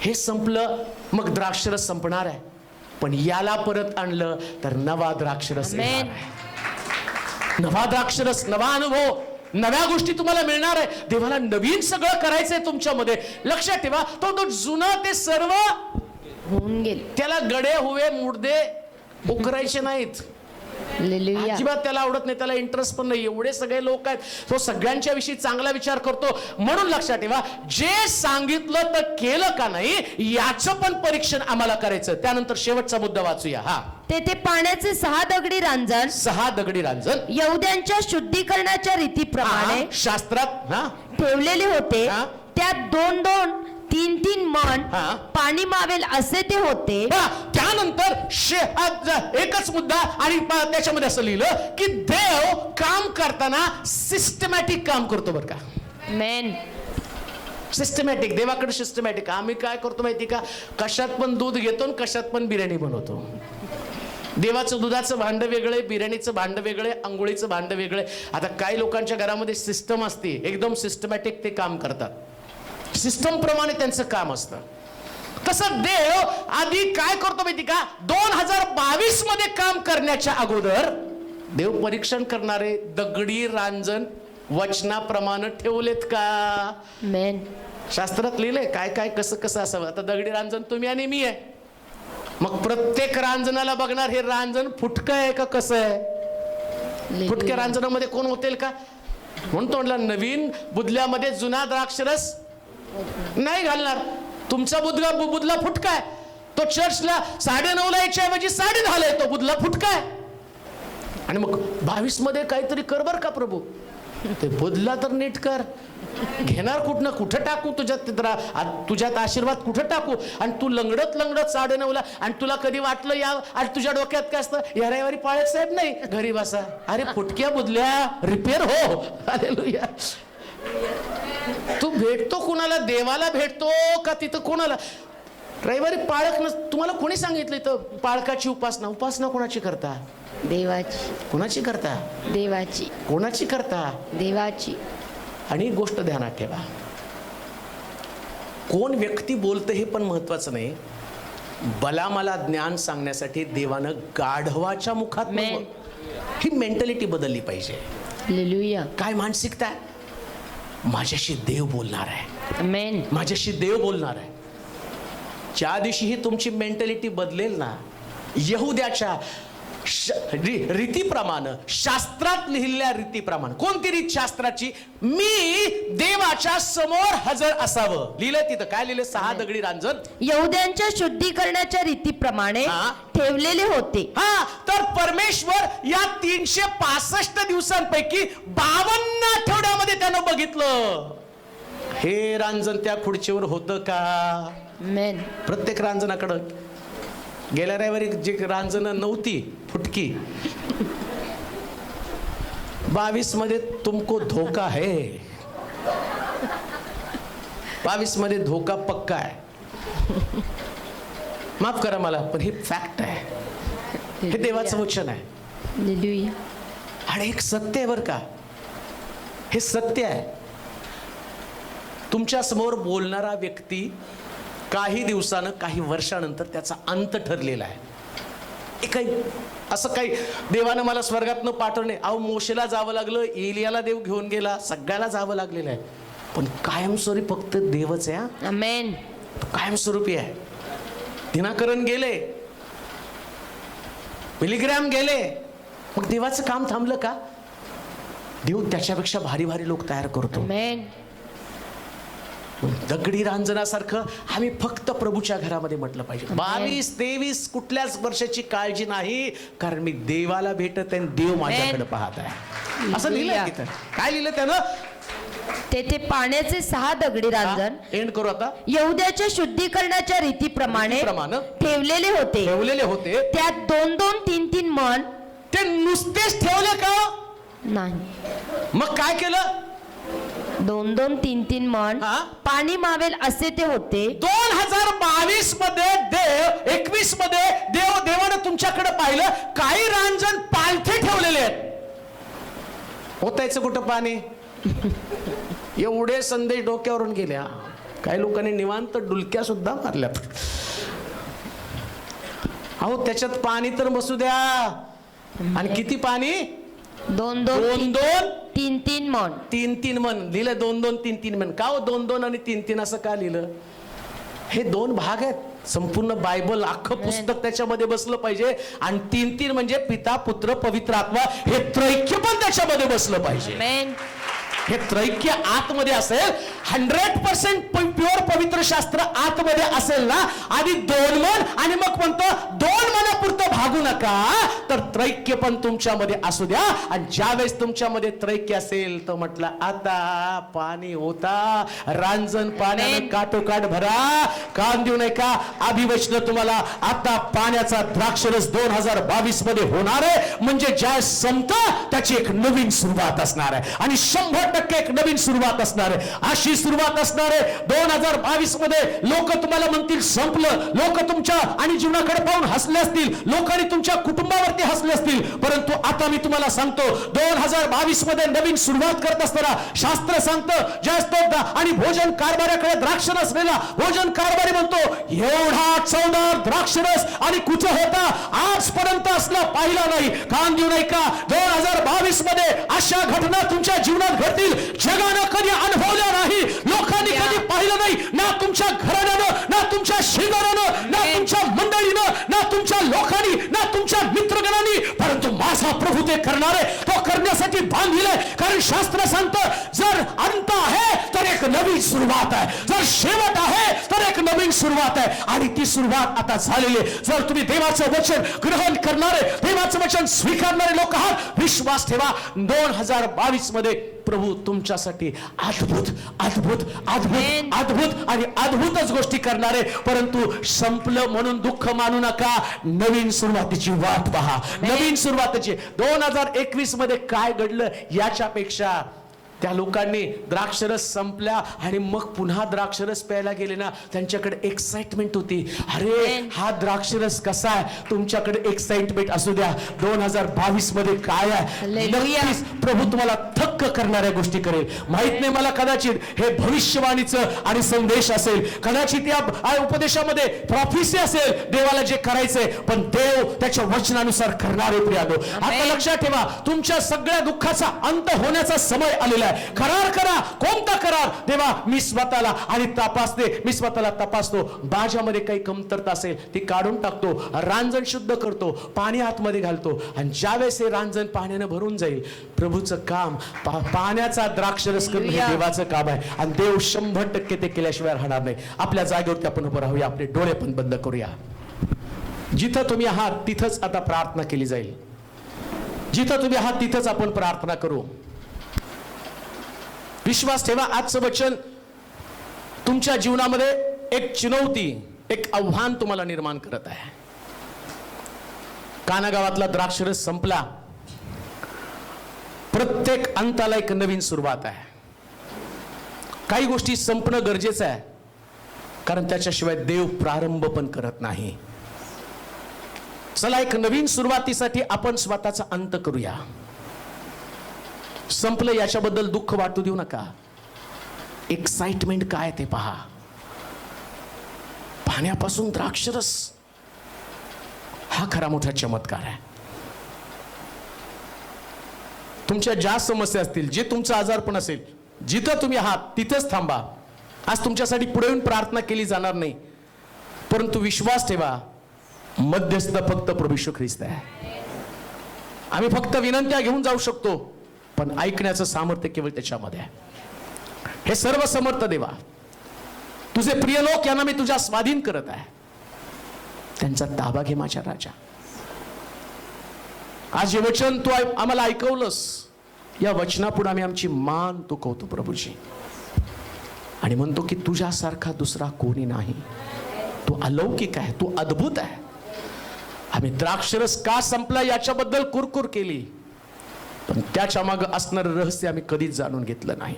हे संपलं, मग द्राक्षरस संपणार आहे, पण याला परत आणलं तर नवा द्राक्षरस येणार आहे. नवा द्राक्षरस, नवा अनुभव, नव्या गोष्टी तुम्हाला मिळणार आहे. देवाला नवीन सगळं करायचंय तुमच्यामध्ये. लक्षात ठेवा, तो जुनं ते सर्व होऊन गेले. त्याला गडे हुवे मुडदे उकरायचे नाहीत. हालेलुया. अजिबात त्याला आवडत नाही, त्याला इंटरेस्ट पण नाही. एवढे सगळे लोक आहेत, तो सगळ्यांच्या विषयी चांगला विचार करतो. म्हणून लक्षात ठेवा, जे सांगितलं तर केलं का नाही याचं पण परीक्षण आम्हाला करायचं. त्यानंतर शेवटचा मुद्दा वाचूया. हा, तेथे पाण्याचे 6 दगडी रांजण, 6 दगडी रांजण यहुद्यांच्या शुद्धीकरणाच्या रीतीप्रमाणे शास्त्रात ठेवलेले होते. त्यात 2-2, 3-3 मन पाणी मावेल असे ते होते. त्यानंतर एकच मुद्दा, आणि त्याच्यामध्ये असं लिहिलं की देव काम करताना सिस्टमॅटिक काम करतो. बरं का, आमेन. सिस्टमॅटिक, देवाकडे सिस्टमॅटिक. आम्ही काय करतो माहिती का? कशात पण दूध घेतो आणि कशात पण बिर्याणी बनवतो. देवाचं दुधाचं भांड वेगळे, बिर्याणीचं भांड वेगळे, अंघोळीचं भांड वेगळे. आता काही लोकांच्या घरामध्ये सिस्टम असते, एकदम सिस्टमॅटिक ते काम करतात, सिस्टम प्रमाणे त्यांचं काम असतं. तसं देव आधी काय करतो माहिती का? 2022 मध्ये काम करण्याच्या अगोदर देव परीक्षण करणारे दगडी रांजण वचनाप्रमाणे ठेवलेत का? आमेन. शास्त्रात लिहिलंय काय काय कसं कसं असावं. आता दगडी रांजण तुम्ही आणि मी आहे, मग प्रत्येक रांजणाला बघणार हे रांजण फुटकं आहे का कसं आहे? फुटक्या रांजणामध्ये कोण होतेल का? म्हणतो म्हटलं नवीन बुदल्यामध्ये जुना द्राक्षरस नाही घालणार. तुमचा बुदला फुटका आहे, तो चर्चला 9:30 यायच्या ऐवजी 10:30 येतो, बुदला फुटका आहे. आणि मग 22 मध्ये काहीतरी कर बर का प्रभू, ते बुदला तर नीट कर. घेणार कुठनं, कुठं टाकू तुझ्यात आशीर्वाद कुठं टाकू? आणि तू लंगडत 9:30 आणि तुला कधी वाटलं या, आणि तुझ्या डोक्यात काय असतं, या रविवारी पाळत साहेब नाही घरी बसा. अरे फुटक्या बुदल्या रिपेअर हो. हालेलुया. तू भेटतो कुणाला? देवाला भेटतो का तिथं कोणाला? रविवारी पाळक तुम्हाला कोणी सांगितलं इथं पाळकाची उपासना कोणाची करता? देवाची. कोणाची करता? देवाची. कोणाची करता? देवाची. आणि गोष्ट ध्यानात ठेवा, कोण व्यक्ती बोलतं हे पण महत्वाचं नाही. मला ज्ञान सांगण्यासाठी देवानं गाढवाच्या मुखात ही मेंटॅलिटी बदलली पाहिजे. हालेलुया. काय मानसिकता आहे? माझ्याशी देव बोलणार आहे. आमेन. माझ्याशी देव बोलणार आहे. ज्या दिवशी ही तुमची मेंटॅलिटी बदलेल ना, यहुद्याच्या रीतीप्रमाणे, शास्त्रात लिहिलेल्या रीतीप्रमाणे. कोणती रीत शास्त्राची? मी देवाच्या समोर हजर असावं. लिहिलं तिथं. काय लिहिलं? 6 दगडी रांजण यहुद्यांच्या शुद्धीकरणाच्या रीतीप्रमाणे हा. ठेवलेले होते. हा, तर परमेश्वर या 365 दिवसांपैकी 52 आठवड्यामध्ये त्यानं बघितलं. हे रांजण त्या खुर्चीवर होतं का? आमेन. प्रत्येक रांजणाकडं गेल्या रविवारी जी रांजण नव्हती फुटकी, 22 मध्ये तुमको धोका है. 22 मध्ये धोका पक्का आहे. माफ करा मला, पण हे फॅक्ट आहे. हे देवाचं वचन आहे हालेलुया. आणि एक सत्य आहे बरं का. हे सत्य आहे. तुमच्या समोर बोलणारा व्यक्ती काही दिवसानं, काही वर्षानंतर त्याचा अंत ठरलेला आहे. हे काही असं काही देवानं मला स्वर्गातनं पाठवणे. अहो, मोशेला जावं लागलं, एलियाला देव घेऊन गेला, सगळ्याला जावं लागलेलं आहे. पण कायमस्वरूपी फक्त देवच आहे. हा, आमेन. तो कायमस्वरूपी आहे. दिनाकरण गेले, मिलीग्रॅम गेले, मग देवाचं काम थांबलं का? देव त्याच्यापेक्षा भारी भारी लोक तयार करतो. आमेन. दगडी रांजणासारखं आम्ही फक्त प्रभूच्या घरामध्ये म्हटलं पाहिजे. 22-23 कुठल्याच वर्षाची काळजी नाही, कारण मी देवाला भेटत आहे, देव माझ्याकडे पाहत आहे. असं लिहिलंय तिथं. काय लिहिलं त्यानं? तेथे पाण्याचे 6 दगडी रांजण एंड करू आता. यहुद्याच्या शुद्धीकरणाच्या रीतीप्रमाणे ठेवलेले होते. त्यात 2-2, 3-3 मन. ते नुसतेच ठेवले का? नाही. मग काय केलं? 2-2, 3-3 मन पाणी मावेल असे ते होते. 2022 मध्ये देव, 21 मध्ये देवानं तुमच्याकडे पाहिलं. काही रांजण पालथे ठेवलेले आहेत. होतायचं कुठं पाणी? एवढे संदेश डोक्यावरून गेले. काही लोकांनी निवांत डुलक्या सुद्धा मारल्या. अहो, त्याच्यात पाणी तर बसू द्या. आणि किती पाणी? 2-2, 3-3 मन. 3-3 मन लिहिलं. 2-2, 3-3 मन. का हो 2-2 आणि 3-3 असं का लिहिलं? हे 2 भाग आहेत. संपूर्ण बायबल, अख्खं पुस्तक त्याच्यामध्ये बसलं पाहिजे. आणि 3-3 म्हणजे पिता, पुत्र, पवित्र आत्मा, हे त्रैक्य पण त्याच्यामध्ये बसलं पाहिजे. आमेन. हे त्रैक्य आतमध्ये असेल, 100% प्युअर पवित्र शास्त्र आतमध्ये असेल ना, आधी 2 मन आणि मग म्हणतो 2 मनापुरतं भागू नका, तर त्रैक्य पण तुमच्यामध्ये असू द्या. आणि ज्यावेळेस तुमच्यामध्ये त्रैक्य असेल तर म्हटलं आता पाणी होता, रांजण पाण्यानं काठोकाठ भरा. काम देऊ नये का? अभिवचन तुम्हाला आता पाण्याचा द्राक्षरस 2022 मध्ये होणार आहे. म्हणजे ज्या संपतं त्याची एक नवीन सुरुवात असणार आहे. आणि 100% एक नवीन सुरुवात असणार आहे. अशी सुरुवात असणार आहे 2022 मध्ये. लोक तुम्हाला म्हणतील संपलं. लोक तुमच्या आणि जीवनाकडे पाहून हसले असतील. लोकांनी तुमच्या कुटुंबावरती हसले असतील. परंतु आता मी तुम्हाला सांगतो 2022 मध्ये नवीन सुरुवात करत असताना शास्त्र सांगतं, ज्या स्तोत्र आणि भोजन कारभाराकडे द्राक्ष नसलेला भोजन कारभारी म्हणतो, एवढा चवदार द्राक्षरस आणि कुठं होता आजपर्यंत असला पाहिला नाही. कान देऊ नये का? 2022 मध्ये अशा घटना तुमच्या जीवनात घडतील जगानं कधी अनुभवल्या नाही, लोकांनी कधी पाहिलं नाही. ना तुमच्या घराण्यानं, ना तुमच्या शेजाऱ्यानं, ना तुमच्या मंडळीनं, ना तुमच्या लोकांनी, ना तुमच्या मित्रगणांनी. परंतु माझा प्रभू ते करणार आहे. तो करण्यासाठी बांधिलाय. कारण शास्त्र सांगतं, जर अंत आहे तर एक नवीन सुरुवात आहे, जर शेवट आहे तर एक नवीन सुरुवात आहे. आणि ती सुरुवात आता झालेली आहे. जर तुम्ही देवाचं वचन ग्रहण करणारे, देवाचं वचन स्वीकारणारे लोक आहात, विश्वास ठेवा 2022 मध्ये प्रभू तुमच्यासाठी अद्भुत अद्भुत अद्भुत अद्भुत आणि अद्भुतच गोष्टी करणार आहे. परंतु संपलं म्हणून दुःख मानू नका. नवीन सुरुवातीची वाट पहा. नवीन सुरुवातीची 2021 मध्ये काय घडलं याच्यापेक्षा त्या लोकांनी द्राक्षरस संपल्या आणि मग पुन्हा द्राक्षरस प्यायला गेले ना, त्यांच्याकडे एक्साइटमेंट होती. अरे हा द्राक्षरस कसा आहे? तुमच्याकडे एक्साइटमेंट असू द्या. 2022 मध्ये काय आहे? नक्कीच प्रभू तुम्हाला थक्क थक्क करणाऱ्या गोष्टी करेल. माहित नाही मला, कदाचित हे भविष्यवाणीचं आणि संदेश असेल, कदाचित या उपदेशामध्ये प्रॉफिसी असेल, देवाला जे करायचंय, पण देव त्याच्या वचनानुसार करणारे प्रियानो. आता लक्षात ठेवा, तुमच्या सगळ्या दुःखाचा अंत होण्याचा समय आलेला आहे. करार करा. कोणता करार? देवा मी स्वतःला आणि तपासते, मी स्वतःला तपासतो. माझ्यामध्ये काही कमतरता असेल ती काढून टाकतो, रांजण शुद्ध करतो, पाणी आतमध्ये घालतो, आणि ज्यावेळेस हे रांजण पाण्याने भरून जाईल, प्रभूचं काम पाण्याचा द्राक्षरस करणं हे देवाचं काम आहे. आणि देव 100% ते केल्याशिवाय राहणार नाही. आपल्या जागेवरती आपण उभं राहूया, आपले डोळे पण बंद करूया. जिथं तुम्ही आहात तिथंच आता प्रार्थना केली जाईल. जिथं तुम्ही आहात तिथंच आपण प्रार्थना करू. विश्वास ठेवा, आजचं वचन तुमच्या जीवनामध्ये एक चुनौती, एक आव्हान तुम्हाला निर्माण करत आहे. काना गावातला द्राक्षरस संपला. प्रत्येक अंताला एक नवीन सुरुवात आहे. काही गोष्टी संपणं गरजेचं आहे, कारण त्याच्याशिवाय देव प्रारंभ पण करत नाही. चला, एक नवीन सुरुवातीसाठी आपण स्वतःचा अंत करूया. संपलं याच्याबद्दल दुःख वाटू देऊ नका. एक्साइटमेंट काय ते पहा. पाण्यापासून द्राक्षरस हा खरा मोठा चमत्कार आहे. तुमच्या ज्या समस्या असतील, जे तुमचं आजारपण असेल, जिथं तुम्ही आहात तिथंच थांबा. आज तुमच्यासाठी पुढे येऊन प्रार्थना केली जाणार नाही, परंतु विश्वास ठेवा, मध्यस्थ फक्त प्रभू येशू ख्रिस्त आहे. आम्ही फक्त विनंत्या घेऊन जाऊ शकतो, पण ऐकण्याचं सामर्थ्य केवळ त्याच्यामध्ये आहे. हे सर्व समर्थ देवा, तुझे प्रिय लोक यांना मी तुझ्या स्वाधीन करत आहे. त्यांचा ताबा घे माझ्या राजा. आज जे वचन तू आम्हाला ऐकवलंस, या वचनापुढे आम्ही आमची मान तुकवतो प्रभूजी, आणि म्हणतो की तुझ्यासारखा दुसरा कोणी नाही. तू अलौकिक आहे, तू अद्भुत आहे. आम्ही द्राक्षरस का संपला याच्याबद्दल कुरकुर केली, पण त्याच्या मागे असणारं रहस्य आम्ही कधीच जाणून घेतलं नाही.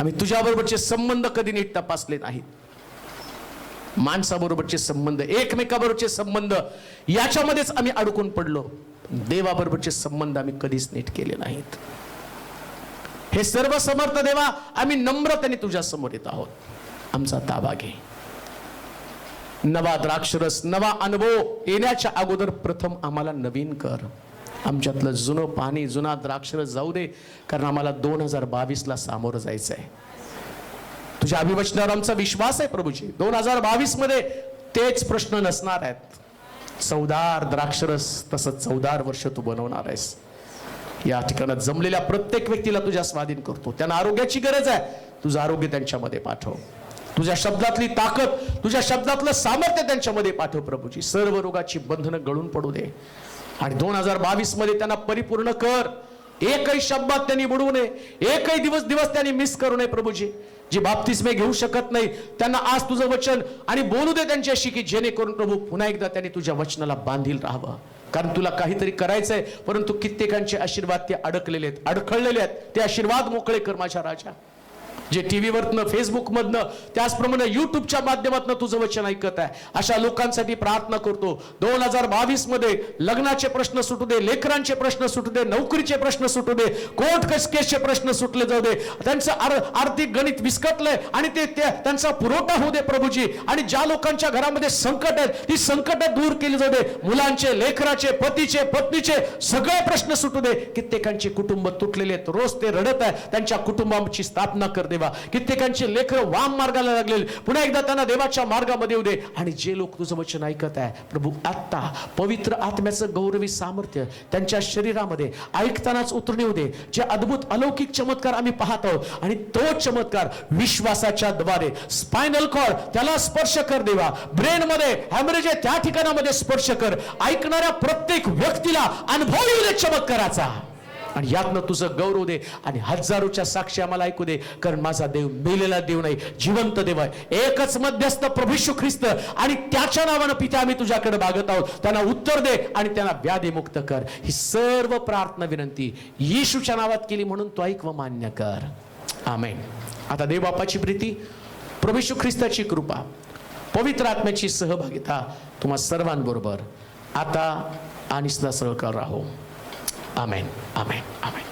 आम्ही तुझ्याबरोबरचे संबंध कधी नीट तपासले नाहीत. माणसाबरोबरचे संबंध, एकमेकाबरोबरचे संबंध याच्यामध्येच आम्ही अडकून पडलो. देवाबरोबरचे संबंध आम्ही कधीच नीट केले नाहीत. हे सर्व समर्थ देवा, आम्ही नम्रतेने तुझ्या समोर येत आहोत. आमचा ताबा घे. नवा द्राक्षरस, नवा अनुभव येण्याच्या अगोदर प्रथम आम्हाला नवीन कर. आमच्यातलं जुनं पाणी, जुना द्राक्षरस जाऊ दे, कारण आम्हाला 2022ला सामोरं जायचं आहे. तुझ्या अभिवचनावर आमचा विश्वास आहे प्रभूजी. 2022 मध्ये तेच प्रश्न नसणार आहेत. चवदार द्राक्षरस तसं 14 वर्ष तू बनवणार आहेस. या ठिकाणात जमलेल्या प्रत्येक व्यक्तीला तुझ्या स्वाधीन करतो. त्यांना आरोग्याची गरज आहे, तुझं आरोग्य त्यांच्यामध्ये पाठव. तुझ्या शब्दातली ताकद, तुझ्या शब्दातलं सामर्थ्य त्यांच्यामध्ये पाठव प्रभूजी. सर्व रोगाची बंधनं गळून पडू दे, आणि 2022 मध्ये त्यांना परिपूर्ण कर. एकही शब्दात त्यांनी बुडवू नये, एकही दिवस त्यांनी मिस करू नये प्रभूजी. जे बाप्तिस्मे घेऊ शकत नाही त्यांना आज तुझं वचन आणि बोलू दे त्यांच्याशी, की जेणेकरून प्रभू पुन्हा एकदा त्यांनी तुझ्या वचनाला बांधील राहावं. कारण तुला काहीतरी करायचंय, परंतु कित्येकांचे आशीर्वाद ते अडकलेले आहेत, अडखळलेले आहेत. ते आशीर्वाद मोकळे कर माझ्या राजा. जे टीव्हीवरनं, फेसबुकमधनं, त्याचप्रमाणे युट्यूबच्या माध्यमातून तुझं वचन ऐकत आहे, अशा लोकांसाठी प्रार्थना करतो. 2022 मध्ये लग्नाचे प्रश्न सुटू दे, लेकरांचे प्रश्न सुटू दे, नोकरीचे प्रश्न सुटू दे, कोर्ट केसचे प्रश्न सुटले जाऊ दे. त्यांचं आर्थिक गणित विस्कटलंय आणि ते त्यांचा पुरवठा होऊ दे प्रभूजी. आणि ज्या लोकांच्या घरामध्ये संकट आहेत, ती संकट दूर केली जाऊ दे. मुलांचे, लेकराचे, पतीचे, पत्नीचे सगळे प्रश्न सुटू दे. कित्येकांचे कुटुंब तुटलेले आहेत, रोज ते रडत आहे. त्यांच्या कुटुंबाची स्थापना कर देवा. कित्येकांचे लेकरं वाम मार्गाला लागले, पुन्हा एकदा त्यांना देवाच्या मार्गामध्ये येऊ दे. आणि जे लोक तुझं वचन ऐकत आहे प्रभू, आता पवित्र आत्म्याचं गौरवी सामर्थ्य त्यांच्या शरीरामध्ये ऐकतानाच उतरून येऊ दे. जे अद्भुत अलौकिक चमत्कार आम्ही पाहत आहोत, आणि तो चमत्कार विश्वासाच्या द्वारे स्पायनल कॉर्ड त्याला स्पर्श कर देवा. ब्रेन मध्ये हॅमरेज आहे त्या ठिकाणामध्ये स्पर्श कर. ऐकणाऱ्या प्रत्येक व्यक्तीला अनुभव येऊ दे चमत्काराचा, आणि यातनं तुझं गौरव दे. आणि हजारोच्या साक्षी आम्हाला ऐकू दे, कारण माझा देव मेलेला देव नाही, जिवंत देव आहे. एकच मध्यस्थ प्रभू येशू ख्रिस्त, आणि त्याच्या नावानं पिता आम्ही तुझ्याकडे मागत आहोत. त्यांना उत्तर दे आणि त्यांना व्याधी मुक्त कर. ही सर्व प्रार्थना विनंती येशूच्या नावात केली, म्हणून तो ऐक व मान्य कर. आमेन. आता देव बापाची प्रीती, प्रभू येशू ख्रिस्ताची कृपा, पवित्र आत्म्याची सहभागिता तुम्हा सर्वांबरोबर आता आणि सदा सळकर राहो. आमेन, आमेन, आमेन.